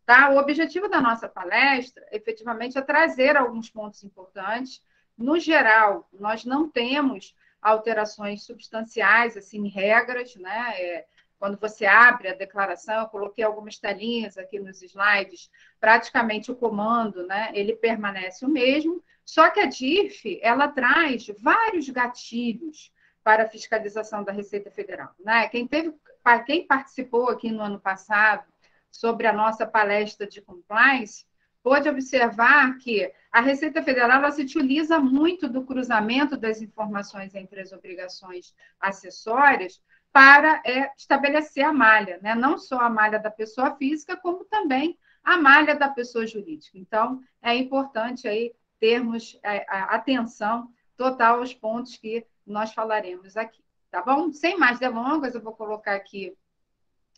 Tá? O objetivo da nossa palestra, efetivamente, é trazer alguns pontos importantes. No geral, nós não temos alterações substanciais, assim, regras, né? Quando você abre a declaração, eu coloquei algumas telinhas aqui nos slides, praticamente o comando, né? Ele permanece o mesmo, só que a DIF, ela traz vários gatilhos para a fiscalização da Receita Federal, né? Quem participou aqui no ano passado sobre a nossa palestra de compliance, pode observar que a Receita Federal ela se utiliza muito do cruzamento das informações entre as obrigações acessórias para estabelecer a malha, né? Não só a malha da pessoa física, como também a malha da pessoa jurídica. Então, é importante aí termos a atenção total aos pontos que nós falaremos aqui, tá bom? Sem mais delongas, eu vou colocar aqui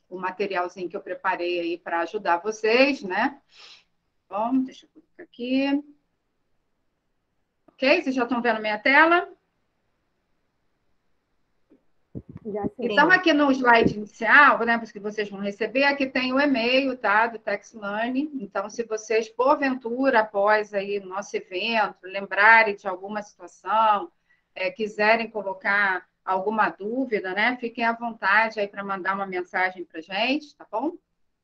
o materialzinho que eu preparei aí para ajudar vocês, né? Bom, deixa eu colocar aqui. Ok? Vocês já estão vendo minha tela? Já sim. Então, aqui no slide inicial, né, que vocês vão receber, aqui tem o e-mail, tá, do Tax Learning. Então, se vocês, porventura, após aí o nosso evento, lembrarem de alguma situação, quiserem colocar alguma dúvida, né, fiquem à vontade aí para mandar uma mensagem para a gente, tá bom?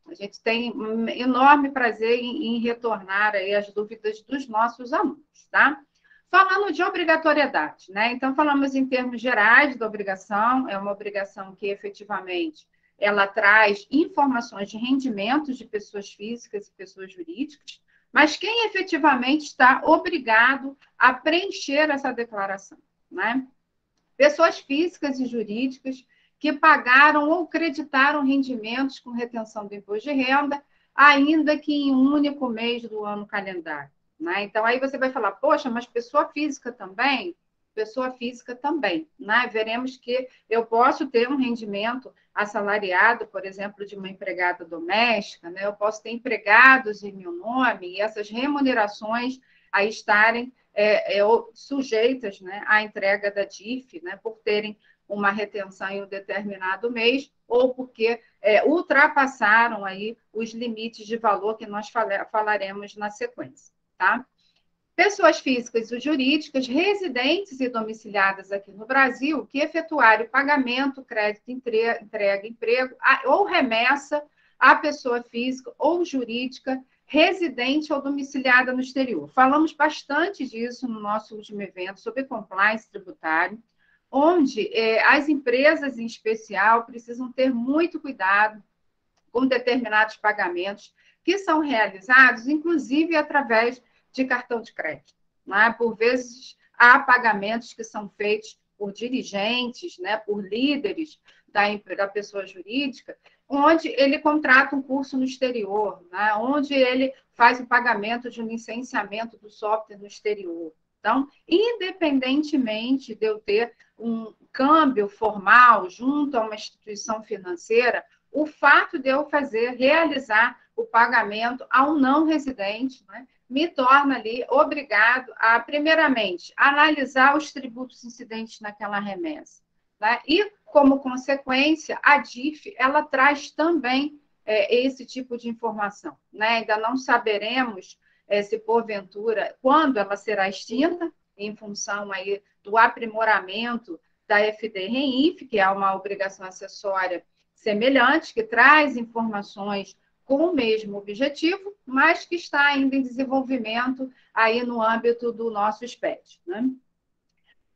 A gente tem um enorme prazer em retornar aí as dúvidas dos nossos alunos, tá? Falando de obrigatoriedade, né? Então, falamos em termos gerais da obrigação, é uma obrigação que efetivamente ela traz informações de rendimentos de pessoas físicas e pessoas jurídicas, mas quem efetivamente está obrigado a preencher essa declaração, né? Pessoas físicas e jurídicas que pagaram ou creditaram rendimentos com retenção do imposto de renda, ainda que em um único mês do ano calendário. Né? Então, aí você vai falar, poxa, mas pessoa física também? Pessoa física também. Né? Veremos que eu posso ter um rendimento assalariado, por exemplo, de uma empregada doméstica, né? Eu posso ter empregados em meu nome e essas remunerações a estarem sujeitas, né, à entrega da DIF, né, por terem uma retenção em um determinado mês ou porque ultrapassaram aí os limites de valor que nós falaremos na sequência, tá? Pessoas físicas e jurídicas residentes e domiciliadas aqui no Brasil que efetuarem o pagamento, crédito, entrega, emprego ou remessa à pessoa física ou jurídica residente ou domiciliada no exterior. Falamos bastante disso no nosso último evento sobre compliance tributário, onde as empresas, em especial, precisam ter muito cuidado com determinados pagamentos que são realizados, inclusive através de cartão de crédito. Né? Por vezes, há pagamentos que são feitos por dirigentes, né, por líderes da pessoa jurídica, onde ele contrata um curso no exterior, né, onde ele faz o pagamento de um licenciamento do software no exterior. Então, independentemente de eu ter um câmbio formal junto a uma instituição financeira, o fato de eu realizar o pagamento a um não residente, né, me torna ali obrigado a, primeiramente, analisar os tributos incidentes naquela remessa. Né? E, como consequência, a DIF, ela traz também esse tipo de informação. Né? Ainda não saberemos se, porventura, quando ela será extinta, em função aí do aprimoramento da FD-REINF, que é uma obrigação acessória semelhante, que traz informações com o mesmo objetivo, mas que está ainda em desenvolvimento aí no âmbito do nosso SPED. Né?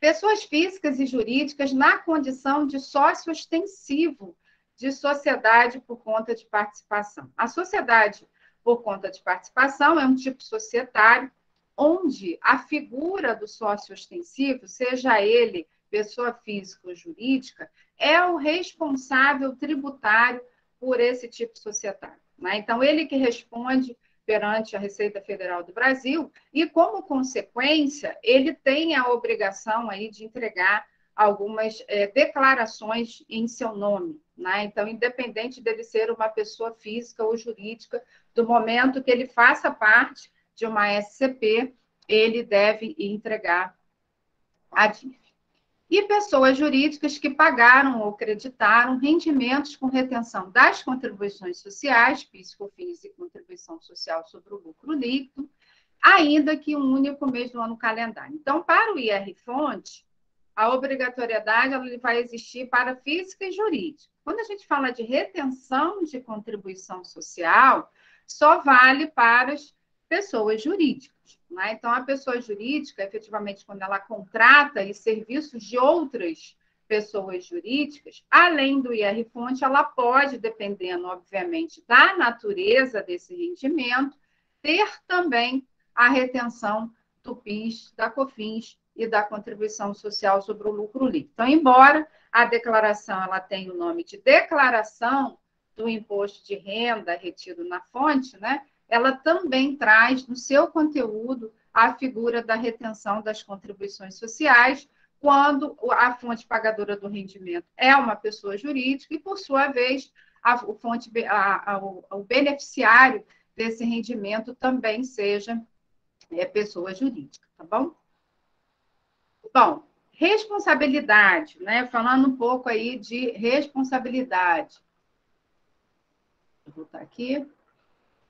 Pessoas físicas e jurídicas na condição de sócio ostensivo de sociedade por conta de participação. A sociedade por conta de participação é um tipo societário onde a figura do sócio ostensivo, seja ele pessoa física ou jurídica, é o responsável tributário por esse tipo societário. Né? Então, ele que responde perante a Receita Federal do Brasil e, como consequência, ele tem a obrigação aí de entregar algumas declarações em seu nome. Né? Então, independente dele ser uma pessoa física ou jurídica, do momento que ele faça parte de uma SCP, ele deve entregar a DIF. e pessoas jurídicas que pagaram ou creditaram rendimentos com retenção das contribuições sociais, PIS, COFINS e contribuição social sobre o lucro líquido, ainda que um único mês do ano calendário. Então, para o IR-fonte, a obrigatoriedade ela vai existir para física e jurídica. Quando a gente fala de retenção de contribuição social, só vale para as pessoas jurídicas. Né? Então, a pessoa jurídica, efetivamente, quando ela contrata e serviços de outras pessoas jurídicas, além do IR-fonte, ela pode, dependendo, obviamente, da natureza desse rendimento, ter também a retenção do PIS, da COFINS e da contribuição social sobre o lucro líquido. Então, embora a declaração ela tenha o nome de declaração do imposto de renda retido na fonte, né, ela também traz no seu conteúdo a figura da retenção das contribuições sociais, quando a fonte pagadora do rendimento é uma pessoa jurídica e, por sua vez, o beneficiário desse rendimento também seja pessoa jurídica, tá bom? Bom, responsabilidade, né? Falando um pouco aí de responsabilidade. Vou voltar aqui.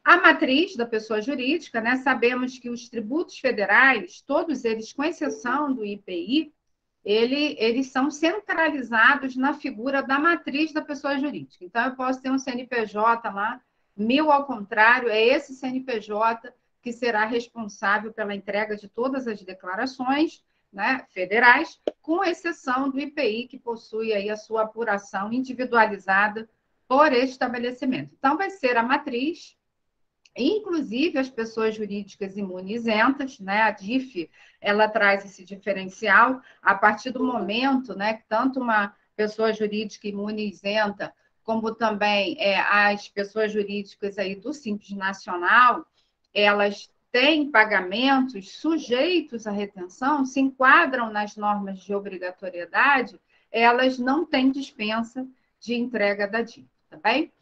A matriz da pessoa jurídica, né? Sabemos que os tributos federais, todos eles, com exceção do IPI, eles são centralizados na figura da matriz da pessoa jurídica. Então, eu posso ter um CNPJ lá, 1000 ao contrário, é esse CNPJ que será responsável pela entrega de todas as declarações, né, federais, com exceção do IPI, que possui aí a sua apuração individualizada por estabelecimento. Então, vai ser a matriz, inclusive as pessoas jurídicas imunizentas, né? A DIF, ela traz esse diferencial a partir do momento, né, que tanto uma pessoa jurídica imunizenta, como também as pessoas jurídicas aí do Simples Nacional, elas têm pagamentos sujeitos à retenção, se enquadram nas normas de obrigatoriedade, elas não têm dispensa de entrega da DIF, tá bem?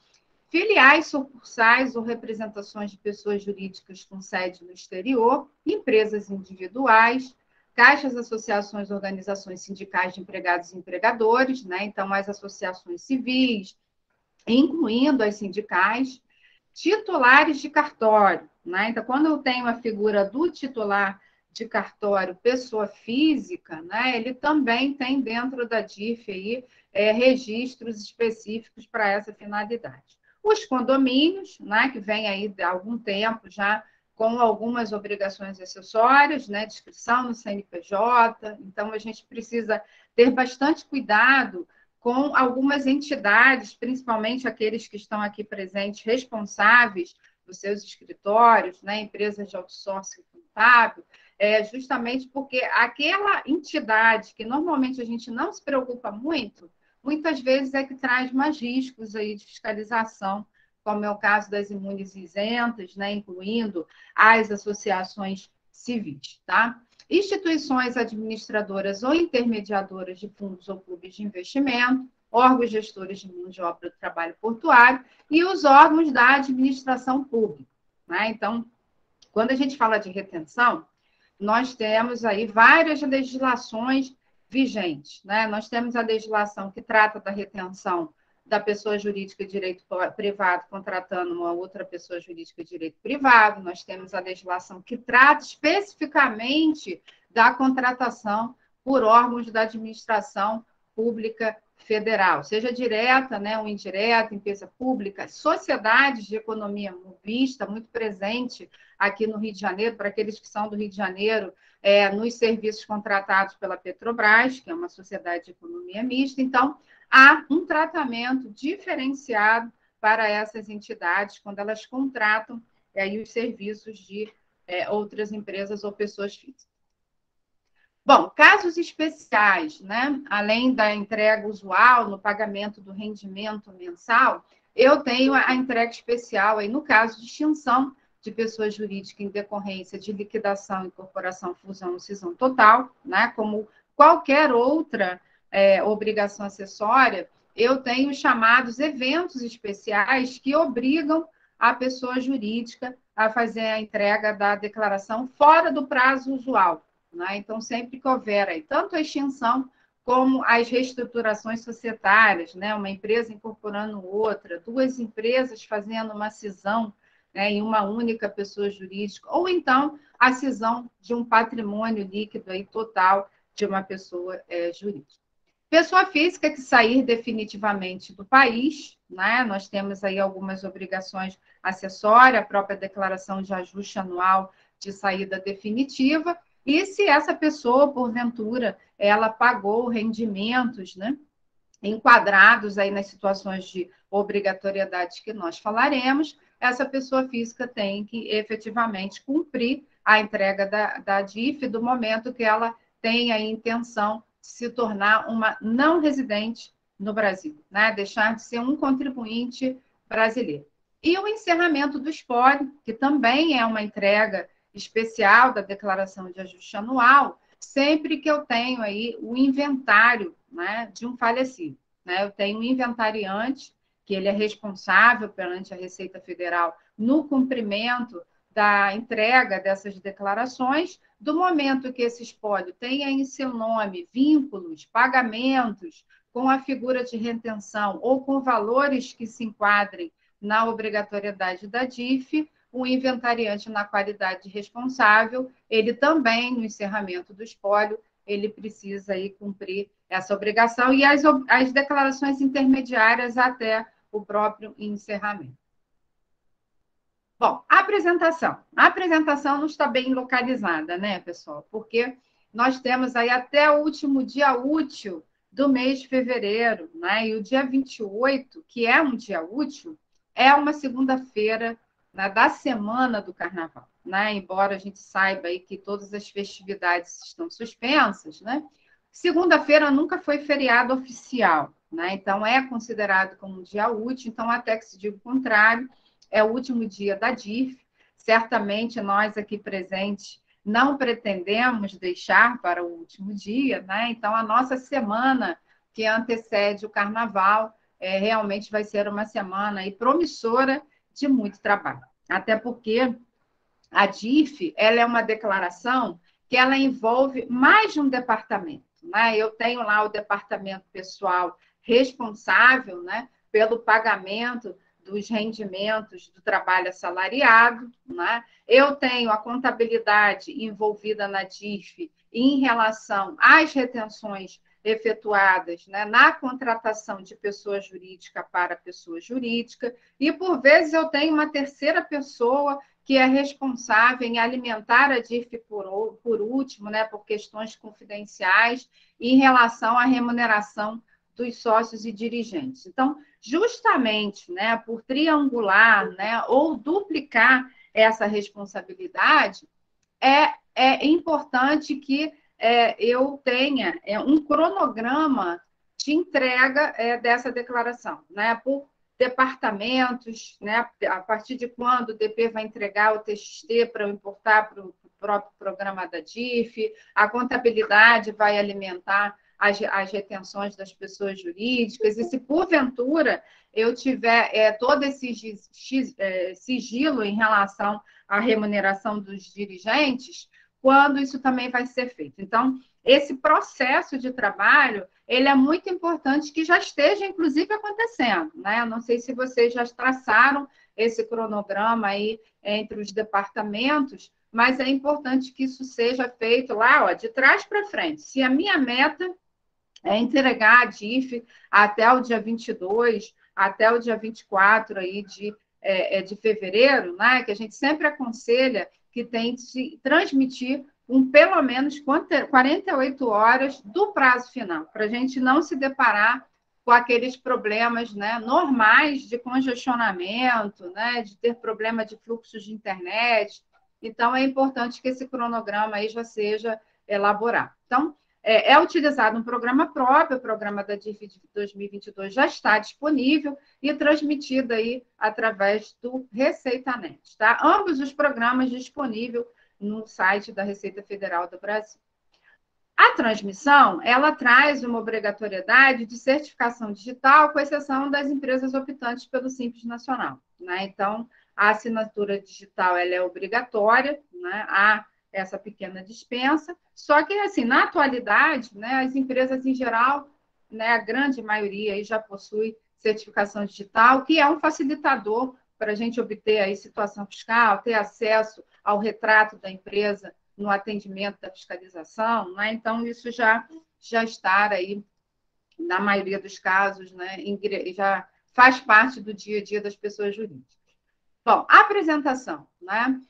Filiais, sucursais ou representações de pessoas jurídicas com sede no exterior, empresas individuais, caixas, associações, organizações sindicais de empregados e empregadores, né? Então, as associações civis, incluindo as sindicais, titulares de cartório, né? Então, quando eu tenho a figura do titular de cartório, pessoa física, né? Ele também tem dentro da DIF aí, registros específicos para essa finalidade. Os condomínios, né, que vem aí há algum tempo já com algumas obrigações acessórias, né, de inscrição no CNPJ, então a gente precisa ter bastante cuidado com algumas entidades, principalmente aqueles que estão aqui presentes, responsáveis dos seus escritórios, né, empresas de outsourcing contábil, justamente porque aquela entidade que normalmente a gente não se preocupa muito, muitas vezes é que traz mais riscos aí de fiscalização, como é o caso das imunes isentas, né, incluindo as associações civis, tá? Instituições administradoras ou intermediadoras de fundos ou clubes de investimento, órgãos gestores de mão de obra do trabalho portuário e os órgãos da administração pública, né? Então, quando a gente fala de retenção, nós temos aí várias legislações vigentes, né? Nós temos a legislação que trata da retenção da pessoa jurídica de direito privado contratando uma outra pessoa jurídica de direito privado, nós temos a legislação que trata especificamente da contratação por órgãos da administração pública federal, seja direta, né, ou indireta, empresa pública, sociedades de economia mista, muito presente aqui no Rio de Janeiro, para aqueles que são do Rio de Janeiro, nos serviços contratados pela Petrobras, que é uma sociedade de economia mista. Então, há um tratamento diferenciado para essas entidades quando elas contratam os serviços de outras empresas ou pessoas físicas. Bom, casos especiais, né? Além da entrega usual no pagamento do rendimento mensal, eu tenho a entrega especial aí no caso de extinção de pessoa jurídica em decorrência de liquidação, incorporação, fusão ou cisão total, né? Como qualquer outra obrigação acessória, eu tenho chamados eventos especiais que obrigam a pessoa jurídica a fazer a entrega da declaração fora do prazo usual. Né? Então, sempre que houver aí, tanto a extinção como as reestruturações societárias, né? Uma empresa incorporando outra, duas empresas fazendo uma cisão, né, em uma única pessoa jurídica, ou então a cisão de um patrimônio líquido aí total de uma pessoa jurídica. Pessoa física que sair definitivamente do país, né? Nós temos aí algumas obrigações acessórias, a própria declaração de ajuste anual de saída definitiva, e se essa pessoa, porventura, ela pagou rendimentos, né, enquadrados aí nas situações de obrigatoriedade que nós falaremos, essa pessoa física tem que efetivamente cumprir a entrega da DIF do momento que ela tem a intenção de se tornar uma não residente no Brasil, né? Deixar de ser um contribuinte brasileiro. E o encerramento do espólio, que também é uma entrega especial da declaração de ajuste anual, sempre que eu tenho aí o inventário, né, de um falecido. Né? Eu tenho um inventariante, que ele é responsável perante a Receita Federal no cumprimento da entrega dessas declarações, do momento que esse espólio tenha em seu nome vínculos, pagamentos com a figura de retenção ou com valores que se enquadrem na obrigatoriedade da DIF, o inventariante, na qualidade de responsável, ele também, no encerramento do espólio, ele precisa aí cumprir essa obrigação e as declarações intermediárias até o próprio encerramento. Bom, a apresentação. A apresentação não está bem localizada, né, pessoal? Porque nós temos aí até o último dia útil do mês de fevereiro, né? E o dia 28, que é um dia útil, é uma segunda-feira, né, da semana do Carnaval, né? Embora a gente saiba aí que todas as festividades estão suspensas, né? Segunda-feira nunca foi feriado oficial, né? Então é considerado como um dia útil, então até que se diga o contrário, é o último dia da DIF. Certamente nós aqui presentes não pretendemos deixar para o último dia, né? Então a nossa semana que antecede o Carnaval realmente vai ser uma semana aí promissora de muito trabalho. Até porque a DIF, ela é uma declaração que ela envolve mais de um departamento, né? Eu tenho lá o departamento pessoal responsável, né, pelo pagamento dos rendimentos do trabalho assalariado, né? Eu tenho a contabilidade envolvida na DIF em relação às retenções efetuadas, né, na contratação de pessoa jurídica para pessoa jurídica, e por vezes eu tenho uma terceira pessoa que é responsável em alimentar a DIF por último, né, por questões confidenciais, em relação à remuneração dos sócios e dirigentes. Então, justamente, né, por triangular, né, ou duplicar essa responsabilidade, é importante que eu tenha um cronograma de entrega dessa declaração, né, por departamentos, né, a partir de quando o DP vai entregar o TXT para eu importar para o próprio programa da DIF, a contabilidade vai alimentar as retenções das pessoas jurídicas, e se porventura eu tiver todo esse sigilo em relação à remuneração dos dirigentes, quando isso também vai ser feito. Então, esse processo de trabalho, ele é muito importante que já esteja, inclusive, acontecendo, né? Eu não sei se vocês já traçaram esse cronograma aí entre os departamentos, mas é importante que isso seja feito lá, ó, de trás para frente. Se a minha meta é entregar a DIF até o dia 22, até o dia 24 aí de fevereiro, né? Que a gente sempre aconselha que tem que se transmitir pelo menos 48 horas do prazo final, para a gente não se deparar com aqueles problemas, né, normais de congestionamento, né, de ter problema de fluxos de internet. Então, é importante que esse cronograma aí já seja elaborado. Então, é utilizado um programa próprio, o programa da DIF de 2022 já está disponível e transmitido aí através do ReceitaNet, tá? Ambos os programas disponíveis no site da Receita Federal do Brasil. A transmissão, ela traz uma obrigatoriedade de certificação digital, com exceção das empresas optantes pelo Simples Nacional, né? Então, a assinatura digital ela é obrigatória, né? essa pequena dispensa. Só que, assim, na atualidade, né, as empresas em geral, né, a grande maioria aí já possui certificação digital, que é um facilitador para a gente obter aí situação fiscal, ter acesso ao retrato da empresa no atendimento da fiscalização, né? Então, isso já está aí, na maioria dos casos, né, já faz parte do dia a dia das pessoas jurídicas. Bom, a apresentação, né?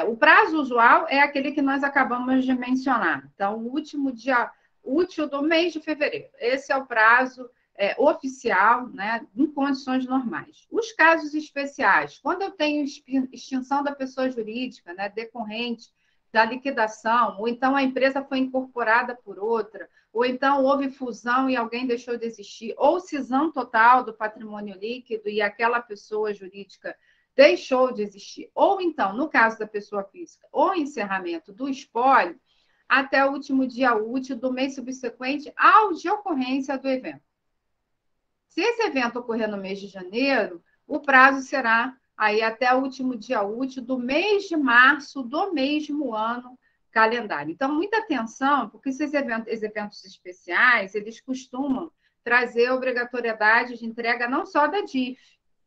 O prazo usual é aquele que nós acabamos de mencionar. Então, o último dia útil do mês de fevereiro. Esse é o prazo oficial, né, em condições normais. Os casos especiais, quando eu tenho extinção da pessoa jurídica, né, decorrente da liquidação, ou então a empresa foi incorporada por outra, ou então houve fusão e alguém deixou de existir, ou cisão total do patrimônio líquido e aquela pessoa jurídica deixou de existir, ou então, no caso da pessoa física, o encerramento do espólio, até o último dia útil do mês subsequente ao de ocorrência do evento. Se esse evento ocorrer no mês de janeiro, o prazo será aí até o último dia útil do mês de março do mesmo ano calendário. Então, muita atenção, porque esses eventos especiais, eles costumam trazer obrigatoriedade de entrega não só da DIF,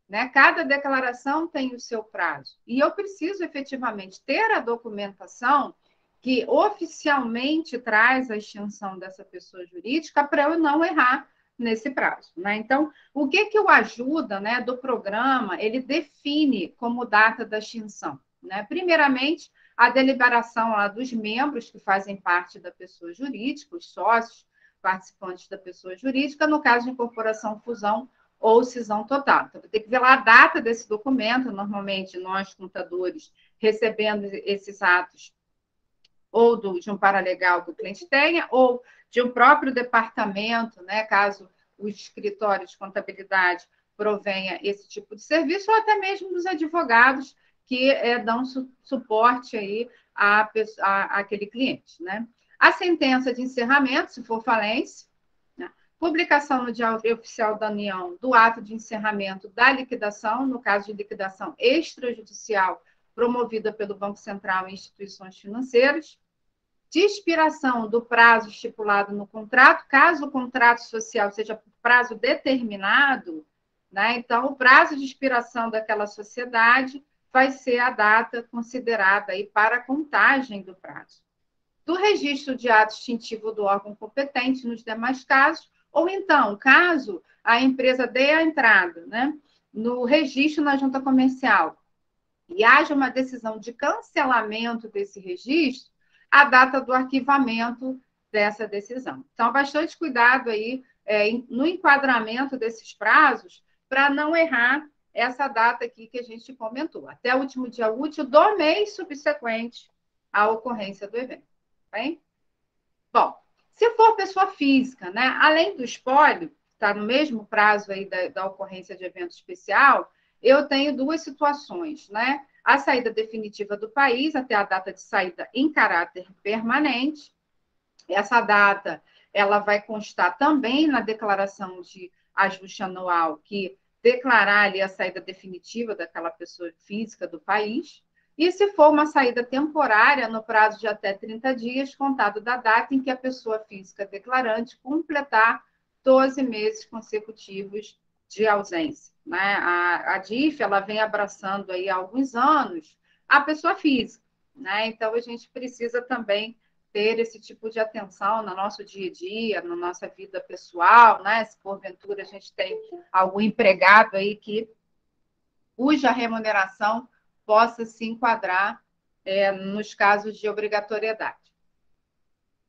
né? Cada declaração tem o seu prazo. E eu preciso efetivamente ter a documentação que oficialmente traz a extinção dessa pessoa jurídica para eu não errar nesse prazo, né? Então, o que o ajuda, né, do programa, ele define como data da extinção, né? Primeiramente, a deliberação lá dos membros que fazem parte da pessoa jurídica, os sócios participantes da pessoa jurídica, no caso de incorporação, fusão ou cisão total. Então, tem que ver lá a data desse documento, normalmente nós, contadores, recebendo esses atos ou de um paralegal que o cliente tenha, ou de um próprio departamento, né, caso o escritório de contabilidade provenha esse tipo de serviço, ou até mesmo dos advogados que dão suporte aí àquele cliente, né? A sentença de encerramento, se for falência, né? Publicação no Diário Oficial da União do ato de encerramento da liquidação, no caso de liquidação extrajudicial promovida pelo Banco Central e instituições financeiras, de expiração do prazo estipulado no contrato, caso o contrato social seja por prazo determinado, né? Então, o prazo de expiração daquela sociedade vai ser a data considerada aí para a contagem do prazo. Do registro de ato extintivo do órgão competente nos demais casos, ou então, caso a empresa dê a entrada, né, no registro na junta comercial e haja uma decisão de cancelamento desse registro, a data do arquivamento dessa decisão. Então, bastante cuidado aí no enquadramento desses prazos para não errar essa data aqui que a gente comentou, até o último dia útil do mês subsequente à ocorrência do evento. Bem? Bom, se for pessoa física, né, além do espólio, está no mesmo prazo aí da ocorrência de evento especial, eu tenho duas situações, né? A saída definitiva do país, até a data de saída em caráter permanente. Essa data, ela vai constar também na declaração de ajuste anual, que declarar ali a saída definitiva daquela pessoa física do país. E se for uma saída temporária, no prazo de até 30 dias, contado da data em que a pessoa física declarante completar 12 meses consecutivos de ausência, né? A DIF, ela vem abraçando aí há alguns anos a pessoa física, né? Então, a gente precisa também ter esse tipo de atenção no nosso dia a dia, na nossa vida pessoal, né? Se porventura a gente tem algum empregado aí cuja remuneração possa se enquadrar nos casos de obrigatoriedade.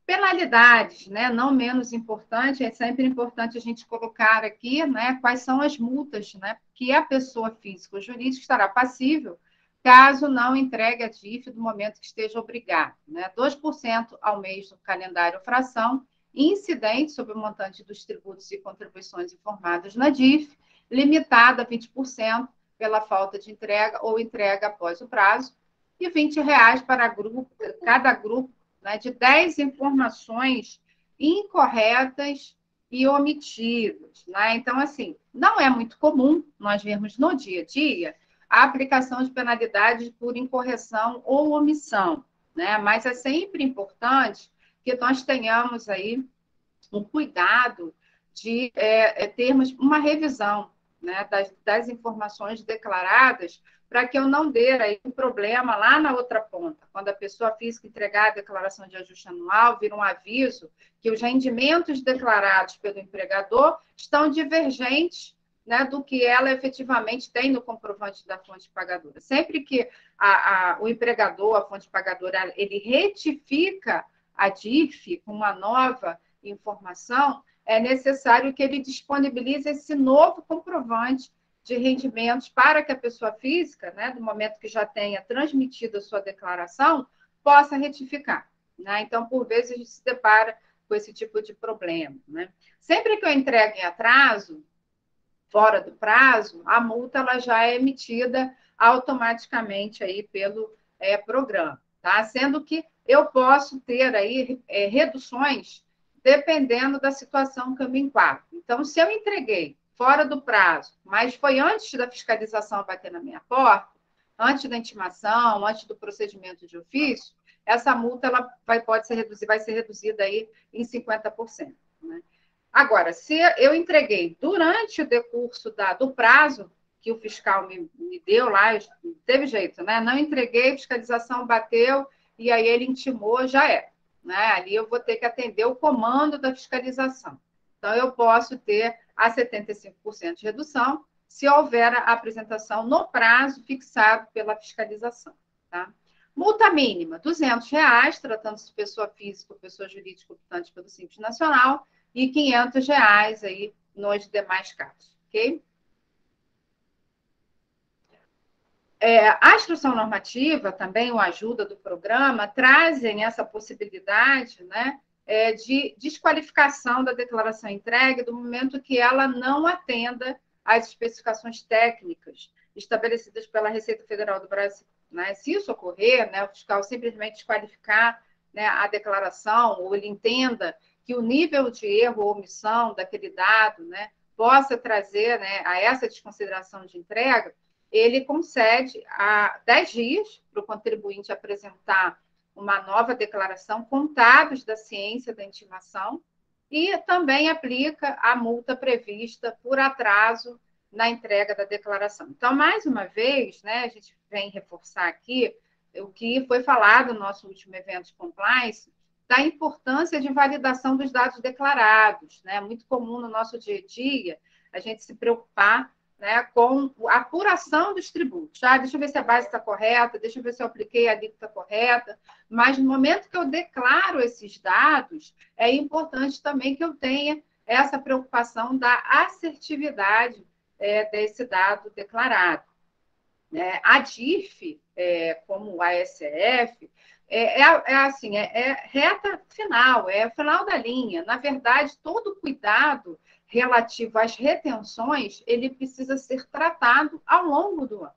Penalidades, né? Não menos importante, é sempre importante a gente colocar aqui, né, quais são as multas, né, que a pessoa física ou jurídica estará passível caso não entregue a DIF no momento que esteja obrigado, né? 2% ao mês do calendário fração, incidente sobre o montante dos tributos e contribuições informados na DIF, limitada a 20% pela falta de entrega ou entrega após o prazo, e R$ 20 para cada grupo, né, de 10 informações incorretas e omitidas, né? Então, assim, não é muito comum nós vermos no dia a dia a aplicação de penalidades por incorreção ou omissão, né? Mas é sempre importante que nós tenhamos aí um cuidado de termos uma revisão, né, das informações declaradas, para que eu não dê aí um problema lá na outra ponta. Quando a pessoa física entregar a declaração de ajuste anual, vira um aviso que os rendimentos declarados pelo empregador estão divergentes, né, do que ela efetivamente tem no comprovante da fonte pagadora. Sempre que o empregador, a fonte pagadora, ele retifica a DIF com uma nova informação, é necessário que ele disponibilize esse novo comprovante de rendimentos para que a pessoa física, né, no momento que já tenha transmitido a sua declaração, possa retificar, né? Então, por vezes, a gente se depara com esse tipo de problema, né? Sempre que eu entrego em atraso, fora do prazo, a multa ela já é emitida automaticamente aí pelo programa, tá? Sendo que eu posso ter aí reduções dependendo da situação que eu me enquadro. Então, se eu entreguei fora do prazo, mas foi antes da fiscalização bater na minha porta, antes da intimação, antes do procedimento de ofício, essa multa ela vai ser reduzida aí em 50%. Né? Agora, se eu entreguei durante o decurso do prazo que o fiscal me deu lá, teve jeito, né? Não entreguei, fiscalização bateu, e aí ele intimou, já é. Né? Ali eu vou ter que atender o comando da fiscalização. Então, eu posso ter a 75% de redução se houver a apresentação no prazo fixado pela fiscalização. Tá? Multa mínima, R$ 200, tratando-se de pessoa física ou pessoa jurídica optante pelo Simples Nacional, e R$ 500 aí nos demais casos, ok? A instrução normativa, também, a ajuda do programa, trazem essa possibilidade, né, de desqualificação da declaração entregue do momento que ela não atenda às especificações técnicas estabelecidas pela Receita Federal do Brasil. Né? Se isso ocorrer, né, o fiscal simplesmente desqualificar, né, a declaração, ou ele entenda que o nível de erro ou omissão daquele dado, né, possa trazer, né, a essa desconsideração de entrega, ele concede 10 dias para o contribuinte apresentar uma nova declaração, contados da ciência da intimação, e também aplica a multa prevista por atraso na entrega da declaração. Então, mais uma vez, né, a gente vem reforçar aqui o que foi falado no nosso último evento de compliance, da importância de validação dos dados declarados. Né? É muito comum no nosso dia a dia a gente se preocupar, né, com a apuração dos tributos. Deixa eu ver se a base está correta, deixa eu ver se eu apliquei a alíquota correta, mas no momento que eu declaro esses dados, é importante também que eu tenha essa preocupação da assertividade desse dado declarado. A DIF, como a ASF, assim, reta final, é final da linha. Na verdade, todo cuidado relativo às retenções, ele precisa ser tratado ao longo do ano.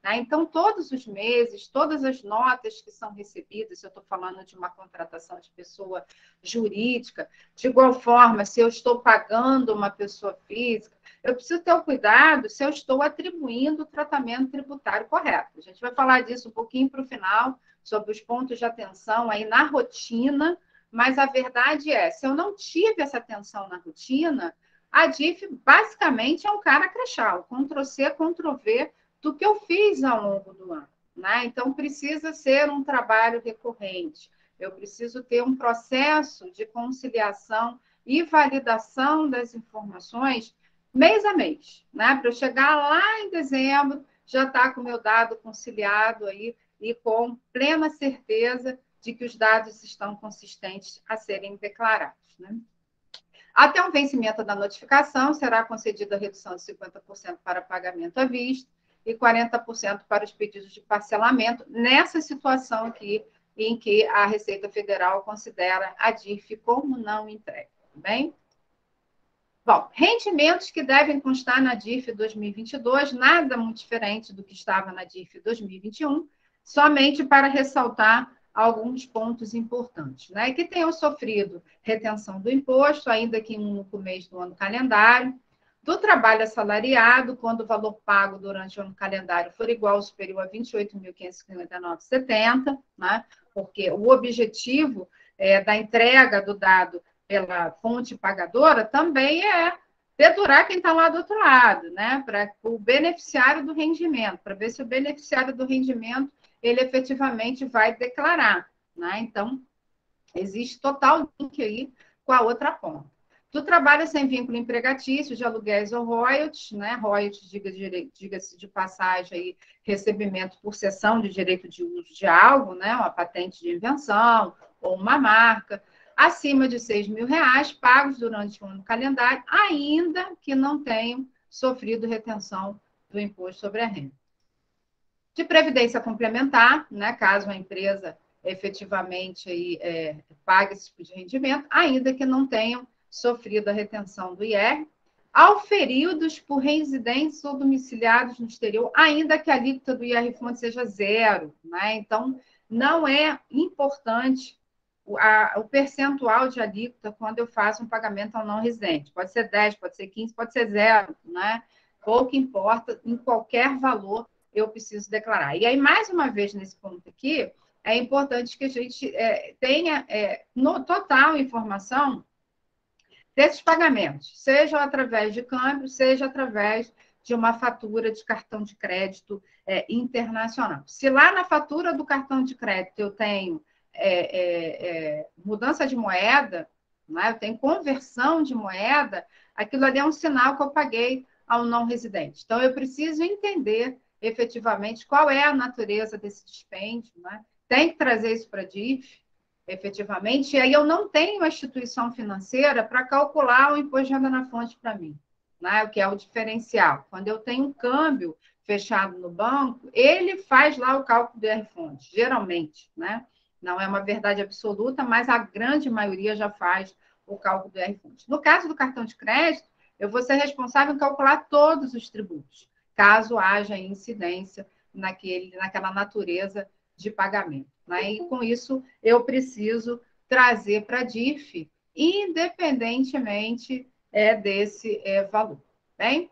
Né? Então, todos os meses, todas as notas que são recebidas, se eu estou falando de uma contratação de pessoa jurídica, de igual forma, se eu estou pagando uma pessoa física, eu preciso ter o cuidado se eu estou atribuindo o tratamento tributário correto. A gente vai falar disso um pouquinho para o final, sobre os pontos de atenção aí na rotina, mas a verdade é, se eu não tive essa atenção na rotina, a DIF basicamente é um cara crachal, Ctrl+C, Ctrl+V, do que eu fiz ao longo do ano. Né? Então, precisa ser um trabalho recorrente. Eu preciso ter um processo de conciliação e validação das informações mês a mês, né? Para eu chegar lá em dezembro, já estar com o meu dado conciliado aí e com plena certeza de que os dados estão consistentes a serem declarados. Né? Até o vencimento da notificação, será concedida a redução de 50% para pagamento à vista e 40% para os pedidos de parcelamento, nessa situação aqui, em que a Receita Federal considera a DIF como não entregue. Bem? Bom, rendimentos que devem constar na DIF 2022, nada muito diferente do que estava na DIF 2021, somente para ressaltar alguns pontos importantes, né? Que tenham sofrido retenção do imposto, ainda que em um único mês do ano calendário, Do trabalho assalariado, quando o valor pago durante o ano calendário for igual ou superior a 28.559,70, né? Porque o objetivo da entrega do dado pela fonte pagadora também é dedurar quem está lá do outro lado, né? Para o beneficiário do rendimento, para ver se o beneficiário do rendimento ele efetivamente vai declarar, né? Então, existe total link aí com a outra ponta. Tu trabalha sem vínculo empregatício de aluguéis ou royalties, né? Royalties, diga-se de passagem, aí, recebimento por cessão de direito de uso de algo, né? Uma patente de invenção ou uma marca, acima de R$ 6.000, pagos durante o ano calendário, ainda que não tenham sofrido retenção do imposto sobre a renda. De previdência complementar, né? Caso a empresa efetivamente aí, pague esse tipo de rendimento, ainda que não tenham sofrido a retenção do IR, auferidos por residentes ou domiciliados no exterior, ainda que a alíquota do IR-Fonte seja zero, né? Então, não é importante o percentual de alíquota quando eu faço um pagamento ao não residente. Pode ser 10, pode ser 15, pode ser zero, né? Pouco importa, em qualquer valor eu preciso declarar. E aí, mais uma vez, nesse ponto aqui, é importante que a gente tenha no total informação desses pagamentos, seja através de câmbio, seja através de uma fatura de cartão de crédito internacional. Se lá na fatura do cartão de crédito eu tenho mudança de moeda, né, eu tenho conversão de moeda, aquilo ali é um sinal que eu paguei ao não residente. Então, eu preciso entender efetivamente qual é a natureza desse dispêndio, né? Tem que trazer isso para a DIF, efetivamente, e aí eu não tenho uma instituição financeira para calcular o imposto de renda na fonte para mim, né? O que é o diferencial. Quando eu tenho um câmbio fechado no banco, ele faz lá o cálculo do IR-Fonte, geralmente, né? Não é uma verdade absoluta, mas a grande maioria já faz o cálculo do IR-Fonte. No caso do cartão de crédito, eu vou ser responsável em calcular todos os tributos, caso haja incidência naquela natureza de pagamento, né? E com isso eu preciso trazer para a DIF, independentemente desse valor. Bem?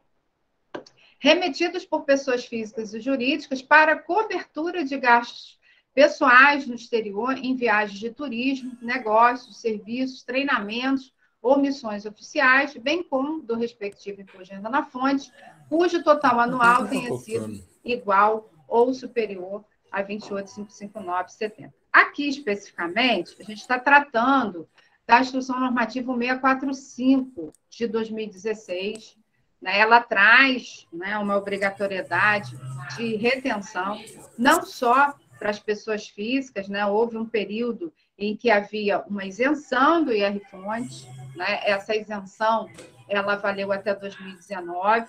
Remetidos por pessoas físicas e jurídicas para cobertura de gastos pessoais no exterior, em viagens de turismo, negócios, serviços, treinamentos ou missões oficiais, bem como do respectivo imposto de renda na fonte, cujo total anual tenha sido igual ou superior a 28.559,70. Aqui, especificamente, a gente está tratando da Instrução Normativa 645 de 2016, né? Ela traz, né, uma obrigatoriedade de retenção, não só para as pessoas físicas, né? Houve um período em que havia uma isenção do IR-Fonte, né? Essa isenção ela valeu até 2019.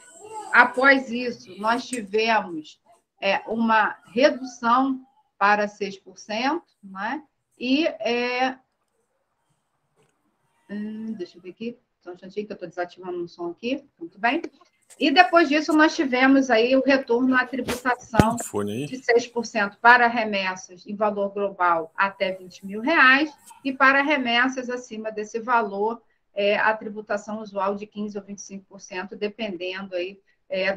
Após isso, nós tivemos uma redução para 6%, né? E deixa eu ver aqui, só um instantinho que eu estou desativando um som aqui, muito bem. E depois disso, nós tivemos aí o retorno à tributação de 6% para remessas em valor global até R$ 20.000 e para remessas acima desse valor, a tributação usual de 15% ou 25%, dependendo aí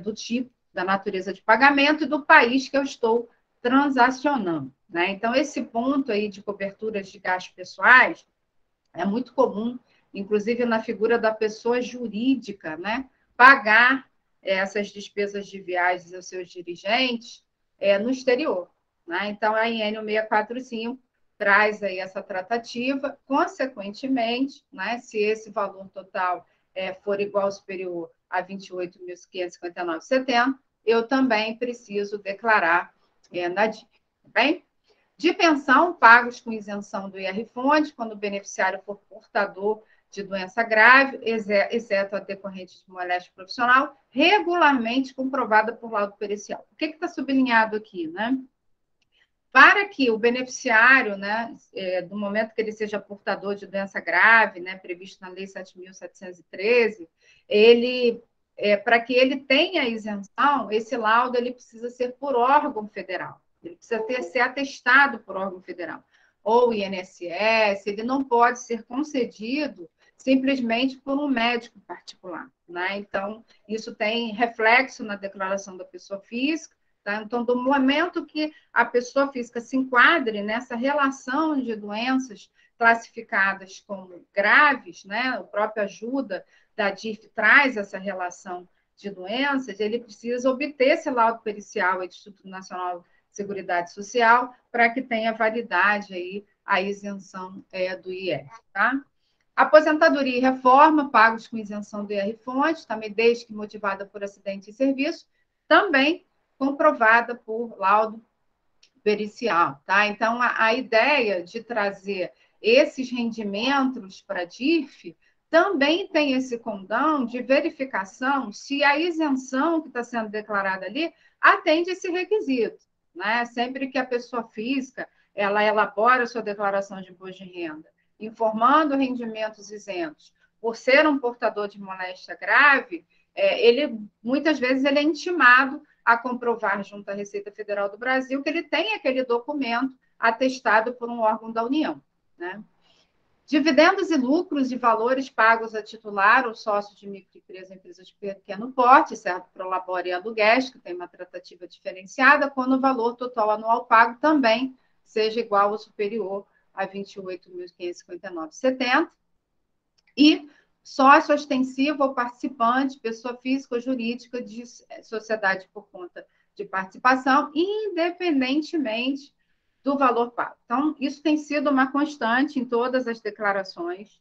do tipo, da natureza de pagamento e do país que eu estou transacionando, né? Então, esse ponto aí de coberturas de gastos pessoais é muito comum, inclusive na figura da pessoa jurídica, né? Pagar essas despesas de viagens aos seus dirigentes no exterior, né? Então, a IN 645 traz aí essa tratativa, consequentemente, né, se esse valor total for igual ou superior a 28.559,70, eu também preciso declarar na DIF, tá bem? De pensão, pagos com isenção do IR-Fonte, quando o beneficiário for portador de doença grave, exceto a decorrente de moléstia profissional, regularmente comprovada por laudo pericial. O que está sublinhado aqui, né? Para que o beneficiário, né, do momento que ele seja portador de doença grave, né, previsto na Lei 7.713, para que ele tenha isenção, esse laudo ele precisa ser por órgão federal. Ele precisa ser atestado por órgão federal. Ou INSS, ele não pode ser concedido simplesmente por um médico particular, né? Então, isso tem reflexo na declaração da pessoa física, tá? Então, do momento que a pessoa física se enquadre nessa relação de doenças classificadas como graves, né? A própria ajuda da DIF traz essa relação de doenças, ele precisa obter esse laudo pericial do Instituto Nacional de Seguridade Social para que tenha validade aí a isenção do IR, tá? Aposentadoria e reforma, pagos com isenção do IR-fonte, também desde que motivada por acidente em serviço, também comprovada por laudo pericial, tá? Então, a ideia de trazer esses rendimentos para a DIF também tem esse condão de verificação se a isenção que está sendo declarada ali atende esse requisito, né? Sempre que a pessoa física ela elabora a sua declaração de imposto de renda, informando rendimentos isentos, por ser um portador de moléstia grave, ele muitas vezes ele é intimado a comprovar junto à Receita Federal do Brasil que ele tem aquele documento atestado por um órgão da União, né? Dividendos e lucros de valores pagos a titular ou sócio de microempresa, empresa de pequeno porte, certo? Prolabore e aluguéis, que tem uma tratativa diferenciada, quando o valor total anual pago também seja igual ou superior a R$ 28.559,70. E sócio ostensivo ou participante, pessoa física ou jurídica de sociedade por conta de participação, independentemente do valor pago. Então, isso tem sido uma constante em todas as declarações.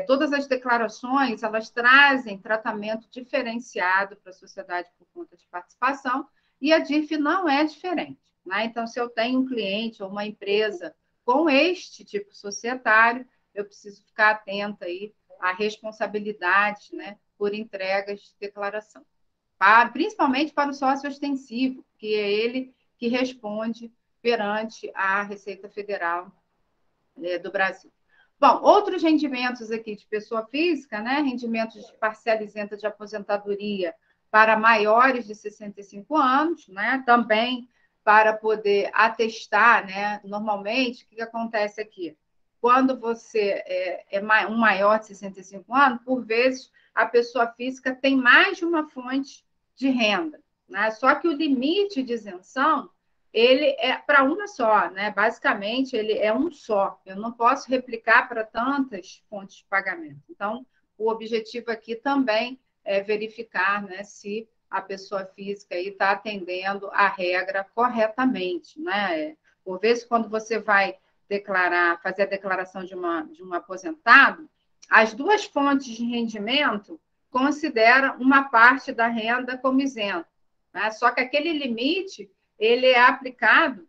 Todas as declarações, elas trazem tratamento diferenciado para a sociedade por conta de participação, e a DIF não é diferente, né? Então, se eu tenho um cliente ou uma empresa com este tipo societário, eu preciso ficar atenta aí à responsabilidade, né, por entregas de declaração, principalmente para o sócio ostensivo, que é ele que responde perante a Receita Federal do Brasil. Bom, outros rendimentos aqui de pessoa física, né? Rendimentos de parcela isenta de aposentadoria para maiores de 65 anos, né? Também para poder atestar, né? Normalmente, o que acontece aqui? Quando você é um maior de 65 anos, por vezes a pessoa física tem mais de uma fonte de renda, né? Só que o limite de isenção ele é para uma só, né? Basicamente, ele é um só. Eu não posso replicar para tantas fontes de pagamento. Então, o objetivo aqui também é verificar, né, se a pessoa física está atendendo a regra corretamente, né? Por vezes, quando você vai fazer a declaração de um aposentado, as duas fontes de rendimento consideram uma parte da renda como isenta, né? Só que aquele limite ele é aplicado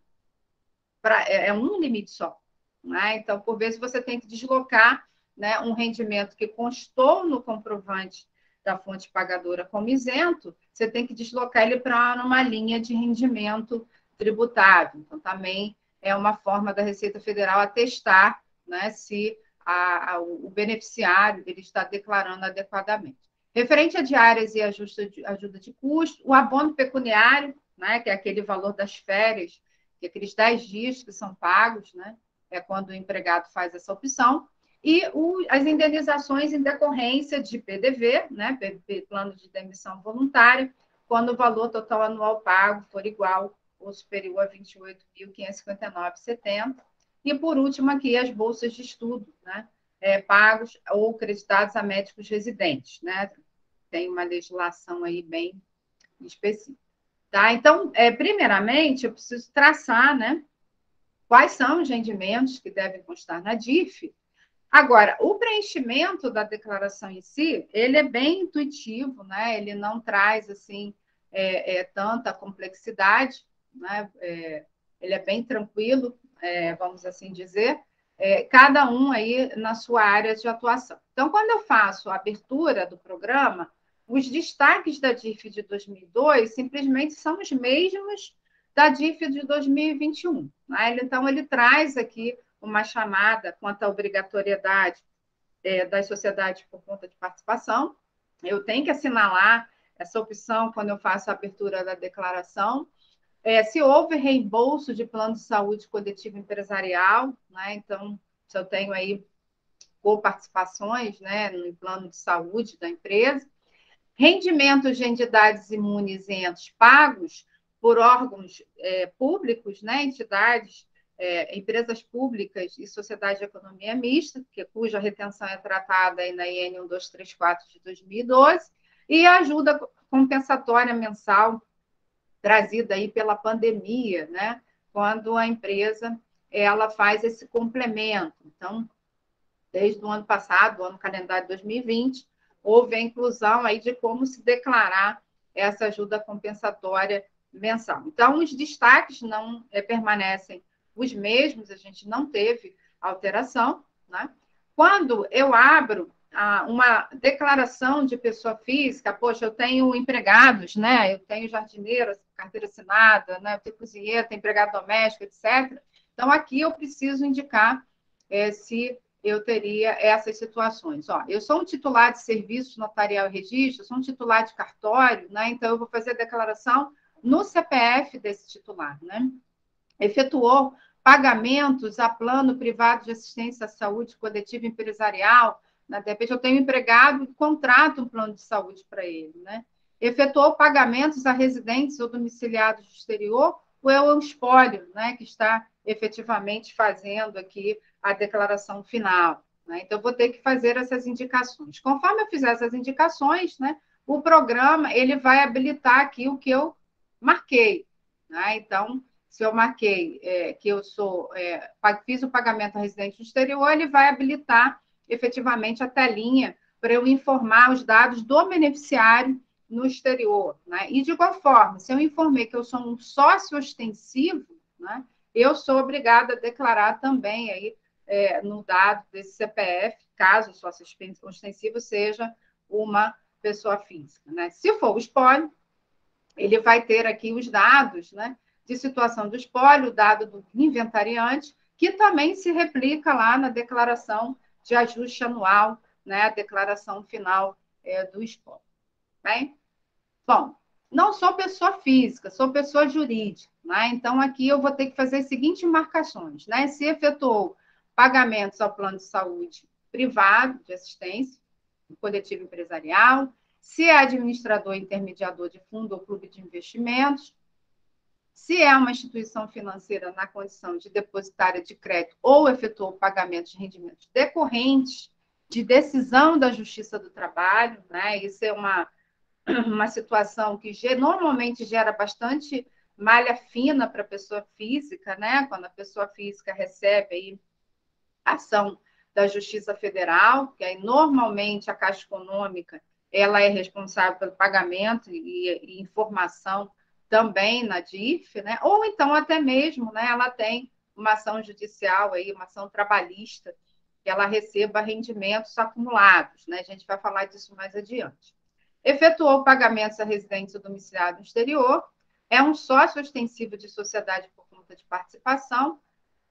é um limite só, né? Então, por vezes, você tem que deslocar, né, um rendimento que constou no comprovante da fonte pagadora como isento, você tem que deslocar ele para uma linha de rendimento tributável. Então, também é uma forma da Receita Federal atestar, né, se o beneficiário ele está declarando adequadamente. Referente a diárias e ajuda de custo, o abono pecuniário, né, que é aquele valor das férias, que é aqueles 10 dias que são pagos, né, é quando o empregado faz essa opção, e as indenizações em decorrência de PDV, né, plano de demissão voluntária, quando o valor total anual pago for igual ou superior a R$ 28.559,70. E, por último, aqui as bolsas de estudo, né, pagos ou creditados a médicos residentes, né? Tem uma legislação aí bem específica. Tá? Então, primeiramente, eu preciso traçar, né, quais são os rendimentos que devem constar na DIF. Agora, o preenchimento da declaração em si, ele é bem intuitivo, né? Ele não traz, assim, tanta complexidade, né? Ele é bem tranquilo, vamos assim dizer, cada um aí na sua área de atuação. Então, quando eu faço a abertura do programa, os destaques da DIF de 2002 simplesmente são os mesmos da DIF de 2021. Né? Então, ele traz aqui uma chamada quanto à obrigatoriedade das sociedades por conta de participação. Eu tenho que assinalar essa opção quando eu faço a abertura da declaração. Se houve reembolso de plano de saúde coletivo empresarial, né? Então, se eu tenho aí coparticipações, né, no plano de saúde da empresa, rendimentos de entidades imunizentos pagos por órgãos públicos, né, entidades, empresas públicas e sociedade de economia mista, cuja retenção é tratada aí na IN 1234 de 2012, e a ajuda compensatória mensal trazida aí pela pandemia, né, quando a empresa ela faz esse complemento. Então, desde o ano passado, o ano calendário 2020, houve a inclusão aí de como se declarar essa ajuda compensatória mensal. Então, os destaques não permanecem os mesmos, a gente não teve alteração, né? Quando eu abro uma declaração de pessoa física, poxa, eu tenho empregados, né? Eu tenho jardineiro, carteira assinada, né? Eu tenho cozinheiro, tenho empregado doméstico, etc. Então, aqui eu preciso indicar se eu teria essas situações. Ó, eu sou um titular de serviço notarial e registro, sou um titular de cartório, né? Então, eu vou fazer a declaração no CPF desse titular, né? Efetuou pagamentos a plano privado de assistência à saúde coletiva empresarial, né? De repente eu tenho um empregado e contrato um plano de saúde para ele, né? Efetuou pagamentos a residentes ou domiciliados do exterior, ou é o espólio, né, que está efetivamente fazendo aqui a declaração final, né? Então, eu vou ter que fazer essas indicações. Conforme eu fizer essas indicações, né, o programa ele vai habilitar aqui o que eu marquei, né? Então, se eu marquei que eu fiz o pagamento a residente do exterior, ele vai habilitar efetivamente a telinha para eu informar os dados do beneficiário no exterior, né? E de igual forma, se eu informei que eu sou um sócio ostensivo, né, eu sou obrigada a declarar também aí no dado desse CPF, caso o sócio ostensivo seja uma pessoa física, né? Se for o espólio, ele vai ter aqui os dados, né, de situação do espólio, o dado do inventariante, que também se replica lá na declaração de ajuste anual, né, a declaração final do espólio. Bem? Bom, não sou pessoa física, sou pessoa jurídica, né? Então, aqui eu vou ter que fazer as seguintes marcações, né? Se efetuou pagamentos ao plano de saúde privado de assistência, coletivo empresarial, se é administrador intermediador de fundo ou clube de investimentos, se é uma instituição financeira na condição de depositária de crédito ou efetuou pagamento de rendimentos decorrentes de decisão da Justiça do Trabalho, né? Isso é uma situação que normalmente gera bastante malha fina para a pessoa física, né? Quando a pessoa física recebe aí ação da Justiça Federal, que aí normalmente a Caixa Econômica ela é responsável pelo pagamento e informação também na DIF, né? Ou então até mesmo, né, ela tem uma ação judicial aí, uma ação trabalhista, que ela receba rendimentos acumulados, né? A gente vai falar disso mais adiante. Efetuou pagamentos a residentes ou domiciliados no exterior, é um sócio ostensivo de sociedade por conta de participação,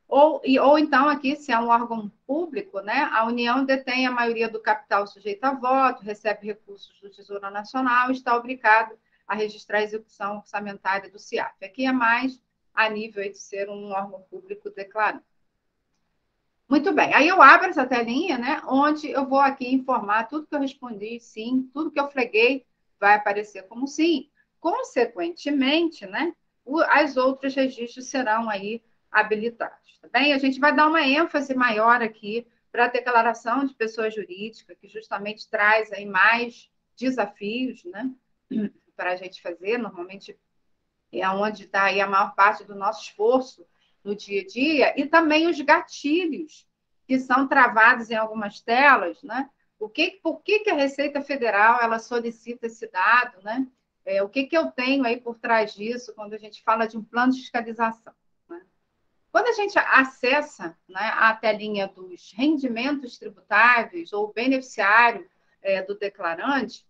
ou então, aqui, se é um órgão público, né, a União detém a maioria do capital sujeito a voto, recebe recursos do Tesouro Nacional e está obrigado a registrar a execução orçamentária do CIAF. Aqui é mais a nível de ser um órgão público declarado. Muito bem, aí eu abro essa telinha, né, onde eu vou aqui informar tudo que eu respondi sim, tudo que eu fleguei vai aparecer como sim. Consequentemente, né, as outros registros serão aí habilitados, tá bem? A gente vai dar uma ênfase maior aqui para a declaração de pessoa jurídica, que justamente traz aí mais desafios, né, para a gente fazer, normalmente é onde está aí a maior parte do nosso esforço no dia a dia, e também os gatilhos que são travados em algumas telas, né? Por que a Receita Federal ela solicita esse dado, né? O que eu tenho aí por trás disso quando a gente fala de um plano de fiscalização, né? Quando a gente acessa, né, a telinha dos rendimentos tributáveis ou beneficiário do declarante,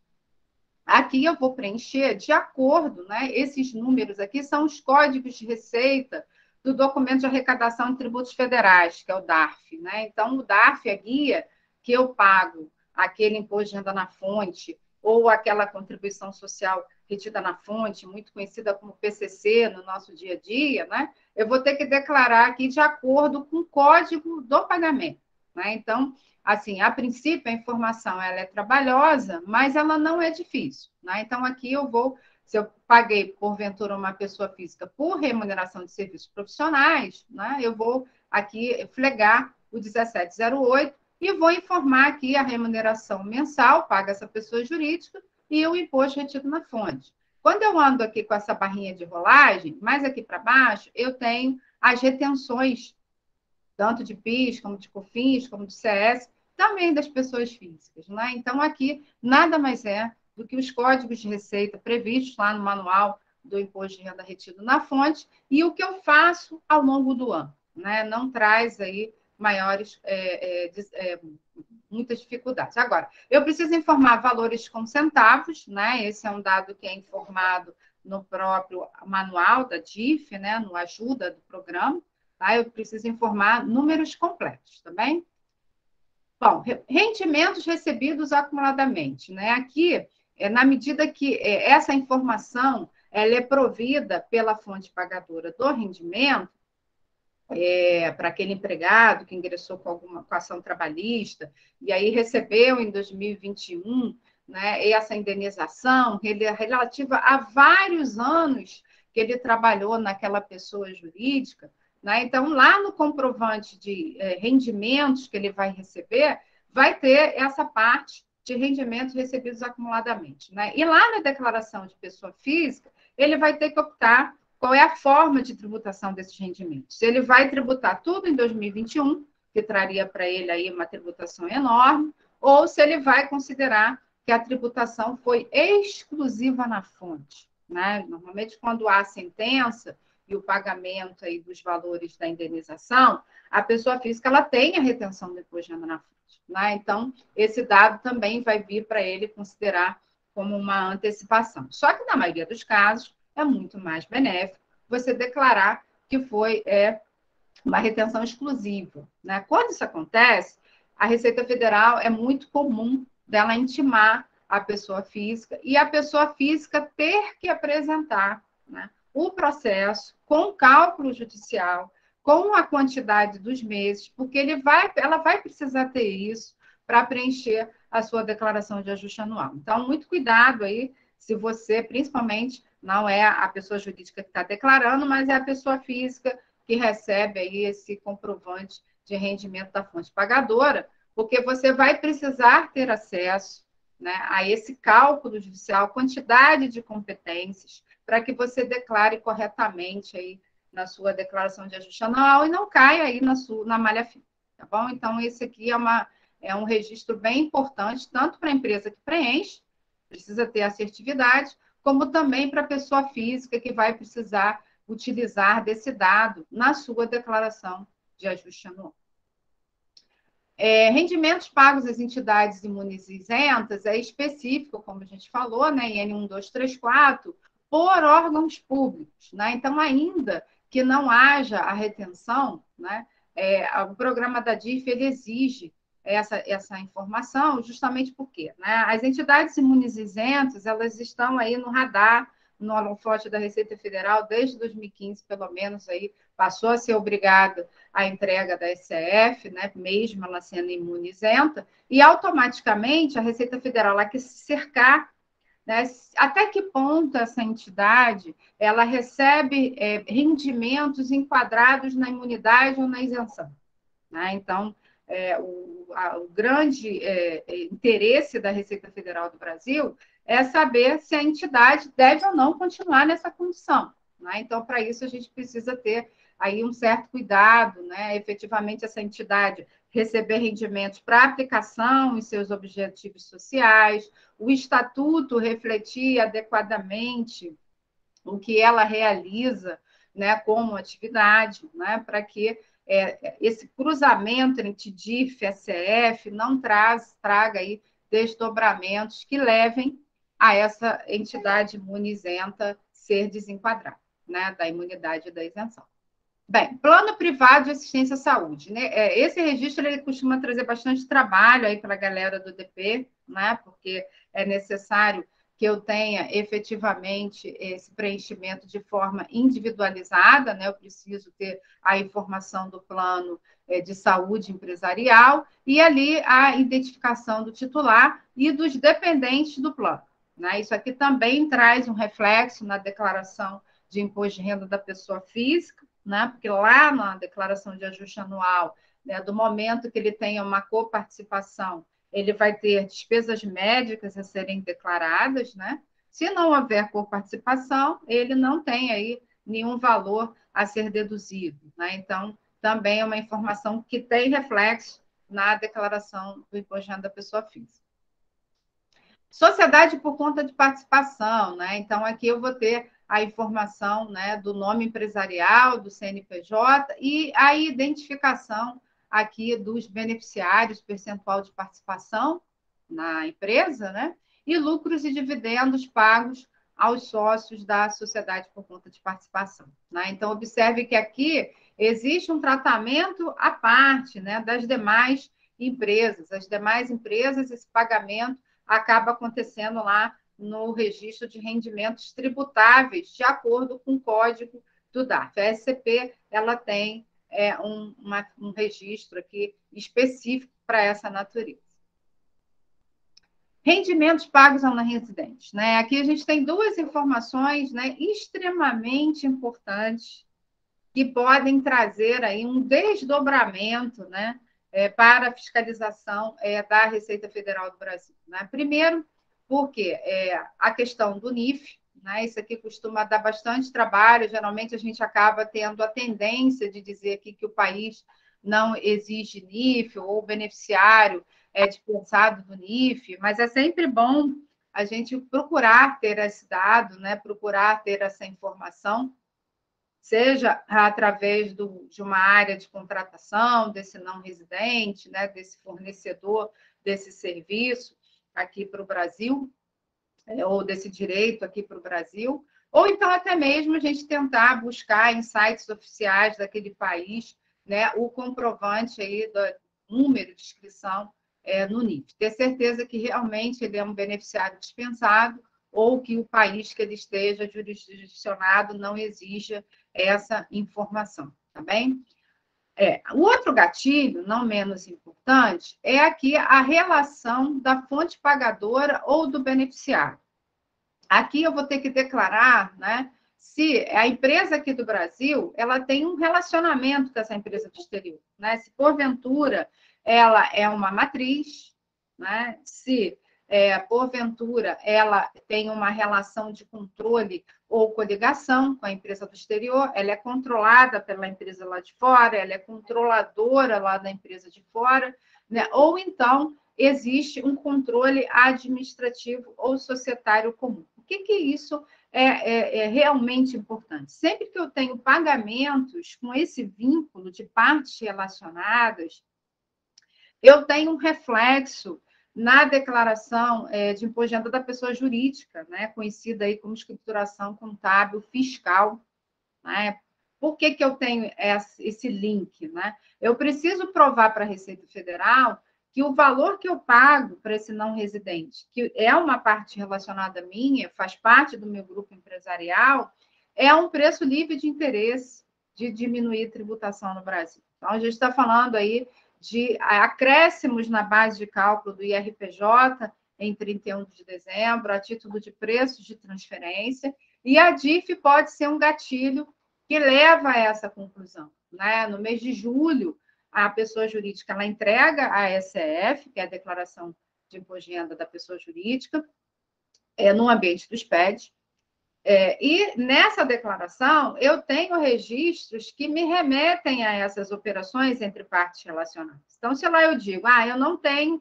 aqui eu vou preencher de acordo, né? Esses números aqui são os códigos de receita do documento de arrecadação de tributos federais, que é o DARF, né? Então, o DARF é a guia que eu pago aquele imposto de renda na fonte ou aquela contribuição social retida na fonte, muito conhecida como PCC no nosso dia a dia, né? Eu vou ter que declarar aqui de acordo com o código do pagamento, né? Então, assim, a princípio, a informação ela é trabalhosa, mas ela não é difícil, né? Então, aqui eu vou, se eu paguei, porventura, uma pessoa física por remuneração de serviços profissionais, né? Eu vou aqui flegar o 1708 e vou informar aqui a remuneração mensal, paga essa pessoa jurídica, e o imposto retido na fonte. Quando eu ando aqui com essa barrinha de rolagem, mais aqui para baixo, eu tenho as retenções, tanto de PIS, como de COFINS, como de CS, também das pessoas físicas. Né? Então, aqui, nada mais é do que os códigos de receita previstos lá no manual do imposto de renda retido na fonte e o que eu faço ao longo do ano. Né? Não traz aí maiores, muitas dificuldades. Agora, eu preciso informar valores com centavos, né? Esse é um dado que é informado no próprio manual da DIF, né? No ajuda do programa. Tá? Eu preciso informar números completos, tá bem? Bom, rendimentos recebidos acumuladamente. Né? Aqui, na medida que essa informação ela é provida pela fonte pagadora do rendimento, para aquele empregado que ingressou com ação trabalhista e aí recebeu em 2021, né, essa indenização relativa a vários anos que ele trabalhou naquela pessoa jurídica, né? Então, lá no comprovante de rendimentos que ele vai receber, vai ter essa parte de rendimentos recebidos acumuladamente. Né? E lá na declaração de pessoa física, ele vai ter que optar qual é a forma de tributação desses rendimentos. Se ele vai tributar tudo em 2021, que traria para ele aí uma tributação enorme, ou se ele vai considerar que a tributação foi exclusiva na fonte. Né? Normalmente, quando há sentença e o pagamento aí dos valores da indenização, a pessoa física ela tem a retenção do imposto de renda na fonte. Né? Então, esse dado também vai vir para ele considerar como uma antecipação. Só que, na maioria dos casos, é muito mais benéfico você declarar que foi uma retenção exclusiva. Né? Quando isso acontece, a Receita Federal é muito comum dela intimar a pessoa física e a pessoa física ter que apresentar, né, o processo com cálculo judicial, com a quantidade dos meses, porque ela vai precisar ter isso para preencher a sua declaração de ajuste anual. Então, muito cuidado aí, se você, principalmente, não é a pessoa jurídica que está declarando, mas é a pessoa física que recebe aí esse comprovante de rendimento da fonte pagadora, porque você vai precisar ter acesso, né, a esse cálculo judicial, quantidade de competências, para que você declare corretamente aí na sua declaração de ajuste anual e não caia aí na malha fina, tá bom? Então, esse aqui é um registro bem importante, tanto para a empresa que preenche, precisa ter assertividade, como também para a pessoa física que vai precisar utilizar desse dado na sua declaração de ajuste anual. Rendimentos pagos às entidades imunes isentas é específico, como a gente falou, né, em N1234, por órgãos públicos. Né? Então, ainda que não haja a retenção, né, o programa da DIF ele exige essa informação, justamente porque, né, as entidades imunes isentas elas estão aí no radar, no holofote da Receita Federal desde 2015, pelo menos, aí passou a ser obrigada a entrega da SCF, né, mesmo ela sendo imune isenta, e automaticamente a Receita Federal ela quer se cercar, né, até que ponto essa entidade ela recebe rendimentos enquadrados na imunidade ou na isenção. Né? Então, o grande interesse da Receita Federal do Brasil é saber se a entidade deve ou não continuar nessa condição. Né? Então, para isso, a gente precisa ter aí um certo cuidado, né? Efetivamente, essa entidade receber rendimentos para aplicação em seus objetivos sociais, o estatuto refletir adequadamente o que ela realiza, né, como atividade, né, para que esse cruzamento entre DIF e SCF não traga aí desdobramentos que levem a essa entidade imune isenta ser desenquadrada, né, da imunidade e da isenção. Bem, plano privado de assistência à saúde, né? Esse registro ele costuma trazer bastante trabalho aí para a galera do DP, né? Porque é necessário que eu tenha efetivamente esse preenchimento de forma individualizada, né? Eu preciso ter a informação do plano de saúde empresarial e ali a identificação do titular e dos dependentes do plano, né? Isso aqui também traz um reflexo na declaração de imposto de renda da pessoa física, né? Porque lá na declaração de ajuste anual, né, do momento que ele tenha uma coparticipação, ele vai ter despesas médicas a serem declaradas, né? Se não houver coparticipação, ele não tem aí nenhum valor a ser deduzido, né? Então, também é uma informação que tem reflexo na declaração do imposto de renda da pessoa física. Sociedade por conta de participação, né? Então, aqui eu vou ter a informação, né, do nome empresarial, do CNPJ e a identificação aqui dos beneficiários, percentual de participação na empresa, né? E lucros e dividendos pagos aos sócios da sociedade por conta de participação, né? Então, observe que aqui existe um tratamento à parte, né, das demais empresas. As demais empresas, esse pagamento acaba acontecendo lá no registro de rendimentos tributáveis, de acordo com o código do DARF. A SCP ela tem um registro aqui específico para essa natureza. Rendimentos pagos ao não residente, né? Aqui a gente tem duas informações, né, extremamente importantes que podem trazer aí um desdobramento, né, para a fiscalização da Receita Federal do Brasil, né? Primeiro, porque a questão do NIF, né? Isso aqui costuma dar bastante trabalho, geralmente a gente acaba tendo a tendência de dizer aqui que o país não exige NIF, ou o beneficiário é dispensado do NIF, mas é sempre bom a gente procurar ter esse dado, né? Procurar ter essa informação, seja através de uma área de contratação, desse não residente, né, desse fornecedor desse serviço aqui para o Brasil, ou desse direito aqui para o Brasil, ou então até mesmo a gente tentar buscar em sites oficiais daquele país, né, o comprovante aí do número de inscrição no NIF. Ter certeza que realmente ele é um beneficiário dispensado ou que o país que ele esteja jurisdicionado não exija essa informação, tá bem? O outro gatilho, não menos importante, é aqui a relação da fonte pagadora ou do beneficiário. Aqui eu vou ter que declarar, né, se a empresa aqui do Brasil, ela tem um relacionamento com essa empresa do exterior, né? Se porventura ela é uma matriz, né? Se porventura ela tem uma relação de controle ou coligação com a empresa do exterior, ela é controlada pela empresa lá de fora, ela é controladora lá da empresa de fora, né? Ou então existe um controle administrativo ou societário comum. O que isso é realmente importante? Sempre que eu tenho pagamentos com esse vínculo de partes relacionadas, eu tenho um reflexo na declaração de imposto de renda da pessoa jurídica, né, conhecida aí como escrituração contábil fiscal, né? Por que eu tenho esse link, né? Eu preciso provar para a Receita Federal que o valor que eu pago para esse não residente, que é uma parte relacionada minha, faz parte do meu grupo empresarial, é um preço livre de interesse de diminuir a tributação no Brasil. Então, a gente está falando aí de acréscimos na base de cálculo do IRPJ em 31 de dezembro, a título de preços de transferência, e a DIF pode ser um gatilho que leva a essa conclusão, né? No mês de julho, a pessoa jurídica ela entrega a ECF, que é a Declaração de Imposto de Renda da Pessoa Jurídica, no ambiente do SPED, e nessa declaração eu tenho registros que me remetem a essas operações entre partes relacionadas. Então, se lá eu digo, eu não tenho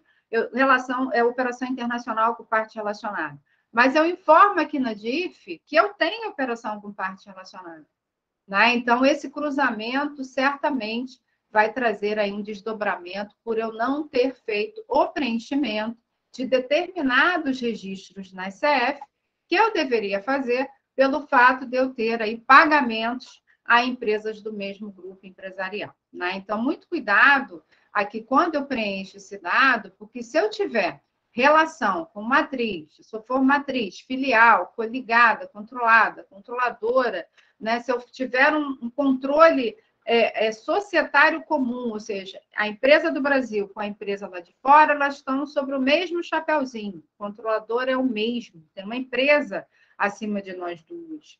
operação internacional com parte relacionada, mas eu informo aqui na DIF que eu tenho operação com parte relacionada, né? Então, esse cruzamento certamente vai trazer aí um desdobramento por eu não ter feito o preenchimento de determinados registros na SCF que eu deveria fazer pelo fato de eu ter aí pagamentos a empresas do mesmo grupo empresarial, né? Então, muito cuidado aqui quando eu preencho esse dado, porque se eu tiver relação com matriz, se eu for matriz, filial, coligada, controlada, controladora, né? Se eu tiver um controle societário comum, ou seja, a empresa do Brasil com a empresa lá de fora, elas estão sobre o mesmo chapeuzinho, o controlador é o mesmo, tem uma empresa acima de nós duas.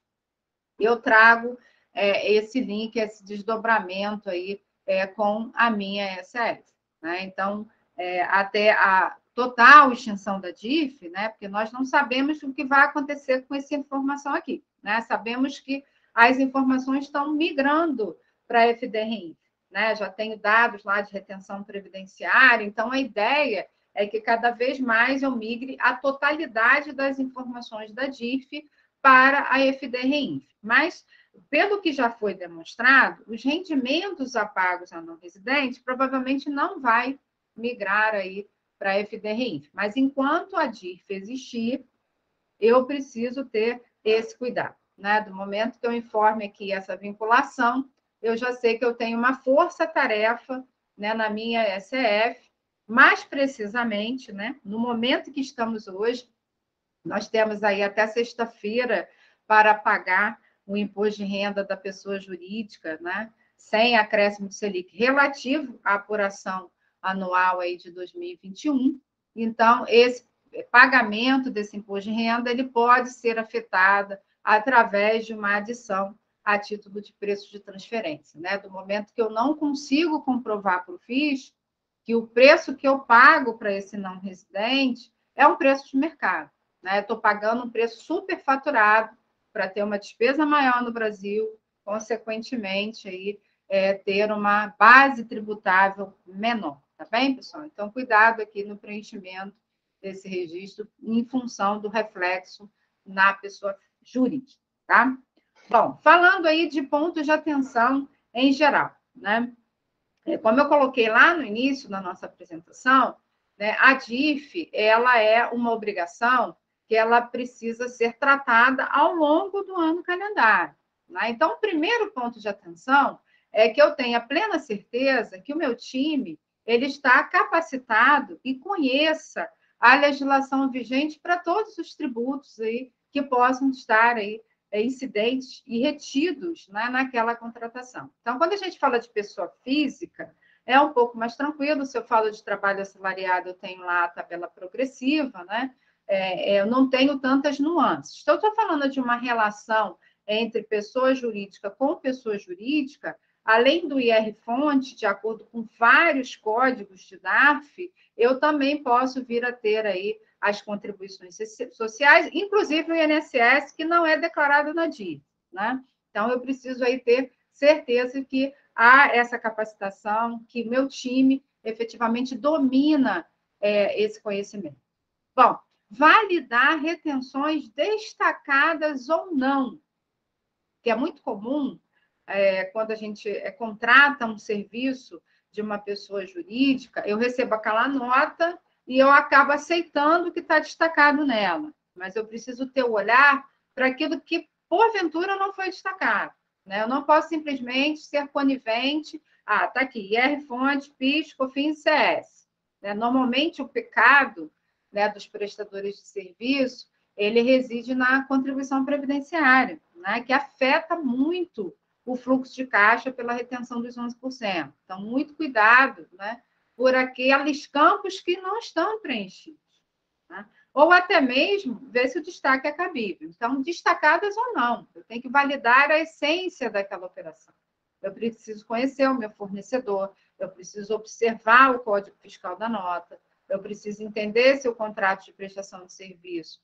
Eu trago esse link, esse desdobramento aí com a minha SF. Né? Então, até a total extinção da DIF, né? Porque nós não sabemos o que vai acontecer com essa informação aqui. Né? Sabemos que as informações estão migrando para a FDRI. Né? Já tenho dados lá de retenção previdenciária, então a ideia é que cada vez mais eu migre a totalidade das informações da DIF para a FDRI. Mas, pelo que já foi demonstrado, os rendimentos a pagos a não residente provavelmente não vai migrar aí para a FDRI. Mas, enquanto a DIF existir, eu preciso ter esse cuidado. Né? Do momento que eu informe aqui essa vinculação, eu já sei que eu tenho uma força-tarefa, né, na minha SF, mais precisamente, né, no momento que estamos hoje, nós temos aí até sexta-feira para pagar o imposto de renda da pessoa jurídica, né, sem acréscimo de Selic, relativo à apuração anual aí de 2021. Então, esse pagamento desse imposto de renda ele pode ser afetado através de uma adição a título de preço de transferência. Né? Do momento que eu não consigo comprovar para o FIS que o preço que eu pago para esse não residente é um preço de mercado. Né? Estou pagando um preço superfaturado para ter uma despesa maior no Brasil, consequentemente, aí, ter uma base tributável menor. Tá bem, pessoal? Então, cuidado aqui no preenchimento desse registro em função do reflexo na pessoa jurídica. Tá? Bom, falando aí de pontos de atenção em geral, né? Como eu coloquei lá no início da nossa apresentação, né, a DIF ela é uma obrigação que ela precisa ser tratada ao longo do ano calendário. Né? Então, o primeiro ponto de atenção é que eu tenha plena certeza que o meu time ele está capacitado e conheça a legislação vigente para todos os tributos aí que possam estar aí incidentes e retidos, né, naquela contratação. Então, quando a gente fala de pessoa física, é um pouco mais tranquilo. Se eu falo de trabalho assalariado, eu tenho lá a tabela progressiva, né? Eu não tenho tantas nuances. Então, estou falando de uma relação entre pessoa jurídica com pessoa jurídica, além do IR-fonte, de acordo com vários códigos de DARF, eu também posso vir a ter aí as contribuições sociais, inclusive o INSS, que não é declarado na DIF, né? Então, eu preciso aí ter certeza que há essa capacitação, que meu time efetivamente domina esse conhecimento. Bom, validar retenções destacadas ou não, que é muito comum quando a gente contrata um serviço de uma pessoa jurídica, eu recebo aquela nota e eu acabo aceitando o que está destacado nela. Mas eu preciso ter o olhar para aquilo que, porventura, não foi destacado. Né? Eu não posso simplesmente ser conivente. Está aqui, IR-fonte, PIS, COFINS, CS. Né? Normalmente, o pecado, né, dos prestadores de serviço, ele reside na contribuição previdenciária, né, que afeta muito o fluxo de caixa pela retenção dos 11%. Então, muito cuidado, né, por aqueles campos que não estão preenchidos. Né? Ou até mesmo ver se o destaque é cabível. Então, destacadas ou não, eu tenho que validar a essência daquela operação. Eu preciso conhecer o meu fornecedor, eu preciso observar o código fiscal da nota, eu preciso entender se o contrato de prestação de serviço,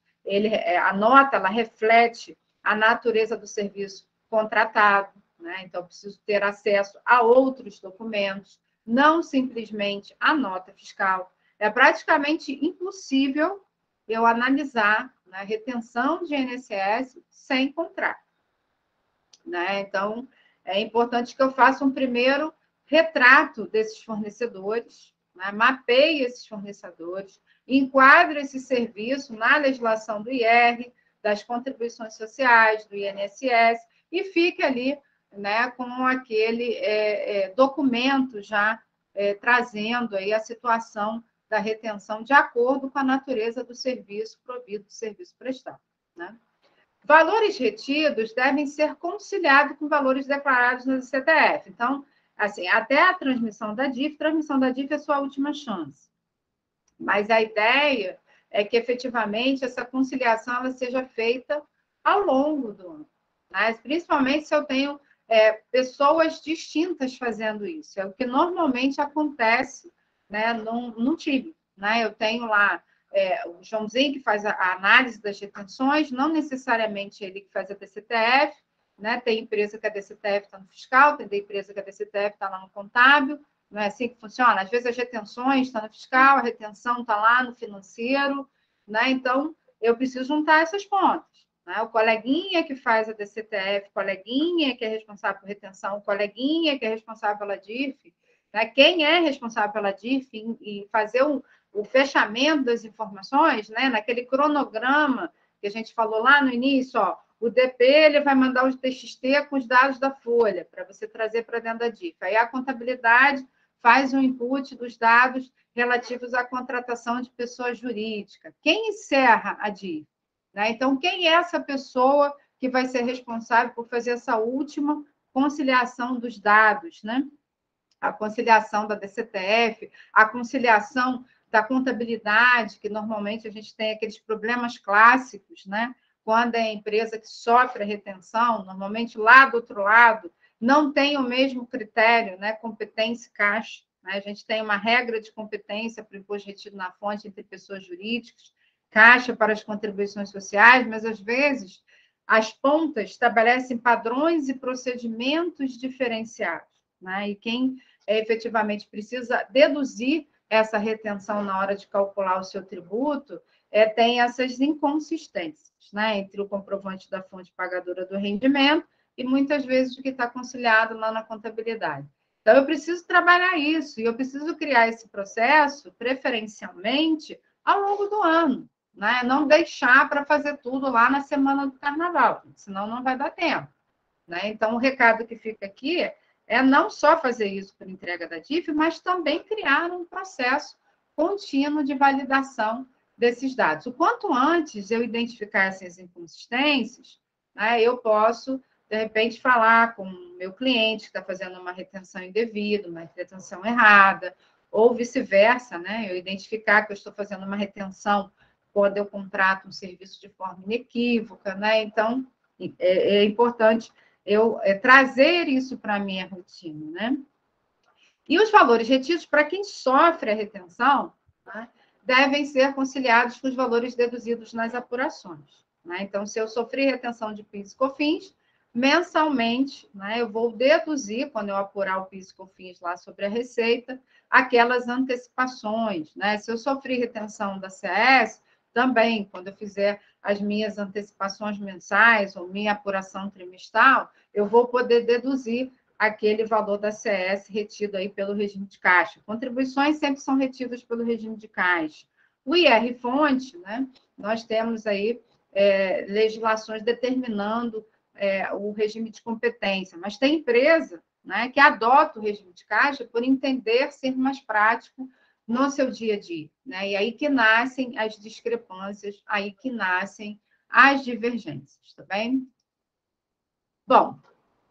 a nota, ela reflete a natureza do serviço contratado, né? Então, eu preciso ter acesso a outros documentos, não simplesmente a nota fiscal. É praticamente impossível eu analisar, né, retenção de INSS sem contrato. Né? Então, é importante que eu faça um primeiro retrato desses fornecedores, né? Mapeie esses fornecedores, enquadre esse serviço na legislação do IR, das contribuições sociais, do INSS, e fique ali, né, com aquele documento já trazendo aí a situação da retenção de acordo com a natureza do serviço provido, do serviço prestado, né? Valores retidos devem ser conciliados com valores declarados no CTF. Então, assim, até a transmissão da DIF é sua última chance. Mas a ideia é que, efetivamente, essa conciliação ela seja feita ao longo do ano, né? Principalmente se eu tenho pessoas distintas fazendo isso. É o que normalmente acontece, né, num time, né? Eu tenho lá o Joãozinho, que faz a análise das retenções, não necessariamente ele que faz a DCTF, né? Tem empresa que a DCTF está no fiscal, tem empresa que a DCTF está lá no contábil, não é assim que funciona? Às vezes as retenções estão no fiscal, a retenção está lá no financeiro, né? Então, eu preciso juntar essas pontas, né? O coleguinha que faz a DCTF, o coleguinha que é responsável por retenção, o coleguinha que é responsável pela DIF, né? Quem é responsável pela DIF e fazer o fechamento das informações, né? Naquele cronograma que a gente falou lá no início, ó, o DP ele vai mandar o TXT com os dados da folha para você trazer para dentro da DIF. Aí a contabilidade faz o input dos dados relativos à contratação de pessoa jurídica. Quem encerra a DIF? Né? Então, quem é essa pessoa que vai ser responsável por fazer essa última conciliação dos dados, né? A conciliação da DCTF, a conciliação da contabilidade, que normalmente a gente tem aqueles problemas clássicos, né? Quando é a empresa que sofre a retenção, normalmente lá do outro lado, não tem o mesmo critério, né? Competência e caixa. Né? A gente tem uma regra de competência para o imposto retido na fonte entre pessoas jurídicas, caixa para as contribuições sociais, mas às vezes as pontas estabelecem padrões e procedimentos diferenciados. Né? E quem efetivamente precisa deduzir essa retenção na hora de calcular o seu tributo, tem essas inconsistências, né? Entre o comprovante da fonte pagadora do rendimento e muitas vezes o que está conciliado lá na contabilidade. Então, eu preciso trabalhar isso, e eu preciso criar esse processo, preferencialmente, ao longo do ano, né? Não deixar para fazer tudo lá na semana do carnaval, senão não vai dar tempo, né? Então, o recado que fica aqui é não só fazer isso por entrega da DIF, mas também criar um processo contínuo de validação desses dados. O quanto antes eu identificar essas inconsistências, né, eu posso, de repente, falar com o meu cliente que está fazendo uma retenção indevida, uma retenção errada, ou vice-versa, né? Eu identificar que eu estou fazendo uma retenção quando eu contrato um serviço de forma inequívoca, né? Então, é importante eu trazer isso para a minha rotina, né? E os valores retidos, para quem sofre a retenção, né, devem ser conciliados com os valores deduzidos nas apurações. Né? Então, se eu sofri retenção de PIS e COFINS, mensalmente, né, eu vou deduzir, quando eu apurar o PIS e COFINS lá sobre a receita, aquelas antecipações. Né? Se eu sofri retenção da CS, também, quando eu fizer as minhas antecipações mensais ou minha apuração trimestral, eu vou poder deduzir aquele valor da CS retido aí pelo regime de caixa. Contribuições sempre são retidas pelo regime de caixa. O IR-fonte, né? Nós temos aí legislações determinando o regime de competência, mas tem empresa, né, que adota o regime de caixa por entender ser mais prático no seu dia a dia. Né? E aí que nascem as discrepâncias, aí que nascem as divergências, tá bem? Bom,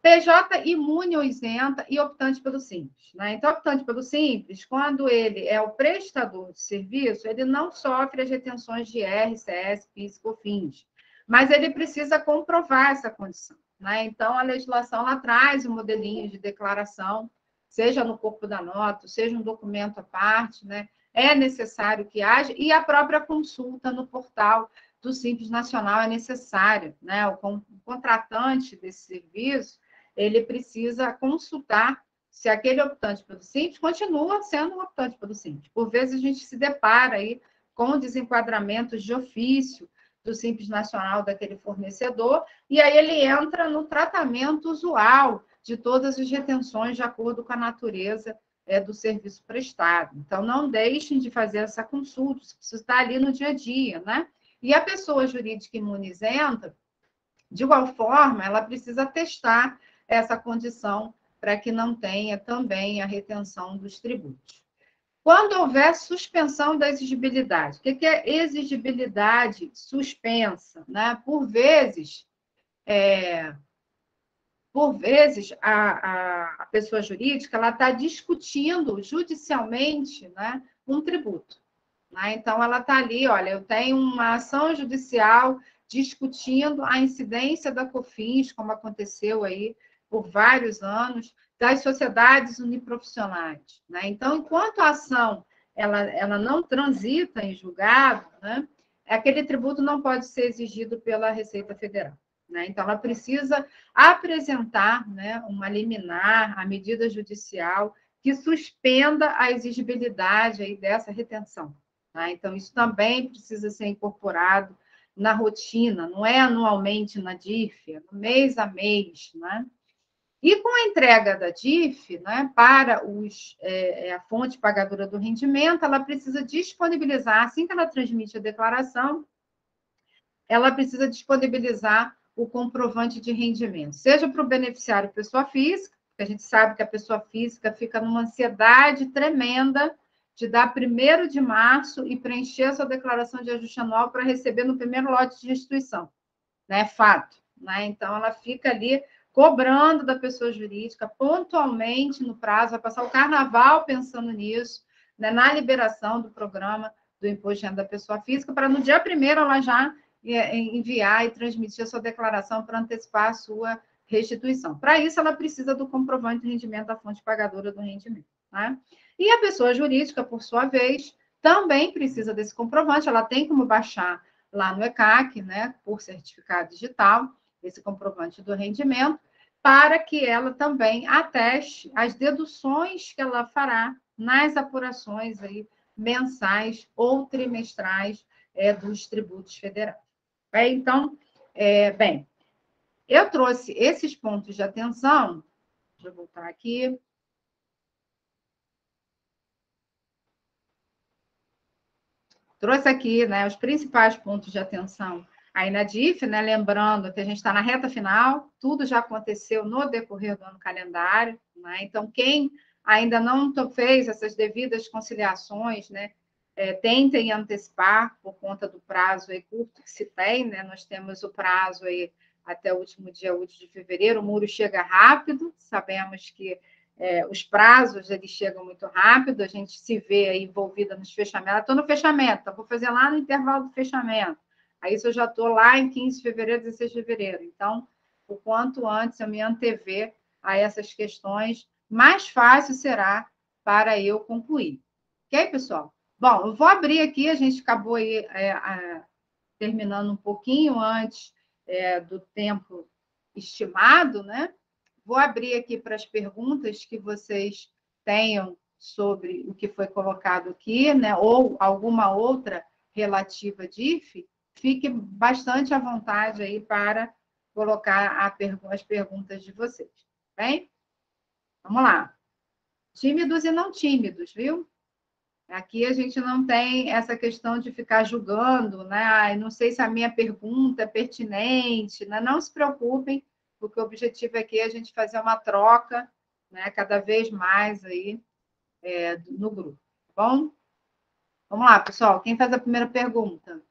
PJ imune ou isenta e optante pelo Simples. Né? Então, optante pelo Simples, quando ele é o prestador de serviço, ele não sofre as retenções de IR, CS, PIS e COFINS, mas ele precisa comprovar essa condição. Né? Então, a legislação lá traz um modelinho de declaração, seja no corpo da nota, seja um documento à parte, né? É necessário que haja, e a própria consulta no portal do Simples Nacional é necessária. Né? O contratante desse serviço, ele precisa consultar se aquele optante pelo Simples continua sendo um optante pelo Simples. Por vezes, a gente se depara aí com desenquadramentos de ofício do Simples Nacional daquele fornecedor, e aí ele entra no tratamento usual de todas as retenções de acordo com a natureza do serviço prestado. Então, não deixem de fazer essa consulta, isso precisa estar ali no dia a dia, né? E a pessoa jurídica imunizenta, de igual forma, ela precisa testar essa condição para que não tenha também a retenção dos tributos. Quando houver suspensão da exigibilidade. O que é exigibilidade suspensa? Né? Por vezes, a pessoa jurídica ela está discutindo judicialmente, né, um tributo. Né? Então, ela está ali, olha, eu tenho uma ação judicial discutindo a incidência da COFINS, como aconteceu aí por vários anos, das sociedades uniprofissionais. Né? Então, enquanto a ação ela não transita em julgado, né, aquele tributo não pode ser exigido pela Receita Federal. Né? Então, ela precisa apresentar, né, uma liminar, a medida judicial que suspenda a exigibilidade aí dessa retenção. Tá? Então, isso também precisa ser incorporado na rotina, não é anualmente na DIF, é no mês a mês. Né? E com a entrega da DIF, né, para a fonte pagadora do rendimento, ela precisa disponibilizar, assim que ela transmite a declaração, ela precisa disponibilizar o comprovante de rendimento, seja para o beneficiário pessoa física, porque a gente sabe que a pessoa física fica numa ansiedade tremenda de dar 1º de março e preencher a sua declaração de ajuste anual para receber no primeiro lote de restituição. Né? Fato. Né? Então, ela fica ali cobrando da pessoa jurídica pontualmente no prazo, vai passar o carnaval pensando nisso, né? Na liberação do programa do imposto de renda da pessoa física, para no dia 1º ela já enviar e transmitir a sua declaração para antecipar a sua restituição. Para isso, ela precisa do comprovante de rendimento da fonte pagadora do rendimento. Né? E a pessoa jurídica, por sua vez, também precisa desse comprovante, ela tem como baixar lá no ECAC, né, por certificado digital, esse comprovante do rendimento, para que ela também ateste as deduções que ela fará nas apurações aí mensais ou trimestrais dos tributos federais. Então, bem, eu trouxe esses pontos de atenção, deixa eu voltar aqui. Trouxe aqui, né, os principais pontos de atenção aí na DIF, né, lembrando que a gente está na reta final, tudo já aconteceu no decorrer do ano calendário, né, então quem ainda não fez essas devidas conciliações, né, tentem antecipar por conta do prazo aí curto que se tem, né, nós temos o prazo aí até o último dia útil de fevereiro, o muro chega rápido, sabemos que os prazos eles chegam muito rápido, a gente se vê aí envolvida nos fechamentos. Estou no fechamento, então vou fazer lá no intervalo do fechamento. Aí isso eu já estou lá em 15 de fevereiro, 16 de fevereiro. Então, o quanto antes eu me antever a essas questões, mais fácil será para eu concluir. Ok, pessoal? Bom, eu vou abrir aqui, a gente acabou aí terminando um pouquinho antes do tempo estimado, né? Vou abrir aqui para as perguntas que vocês tenham sobre o que foi colocado aqui, né? Ou alguma outra relativa a DIF, fique bastante à vontade aí para colocar as perguntas de vocês. Bem? Vamos lá. Tímidos e não tímidos, viu? Aqui a gente não tem essa questão de ficar julgando, né? Ai, não sei se a minha pergunta é pertinente, né? Não se preocupem, porque o objetivo aqui é a gente fazer uma troca, né? Cada vez mais aí no grupo, tá bom? Vamos lá, pessoal. Quem faz a primeira pergunta?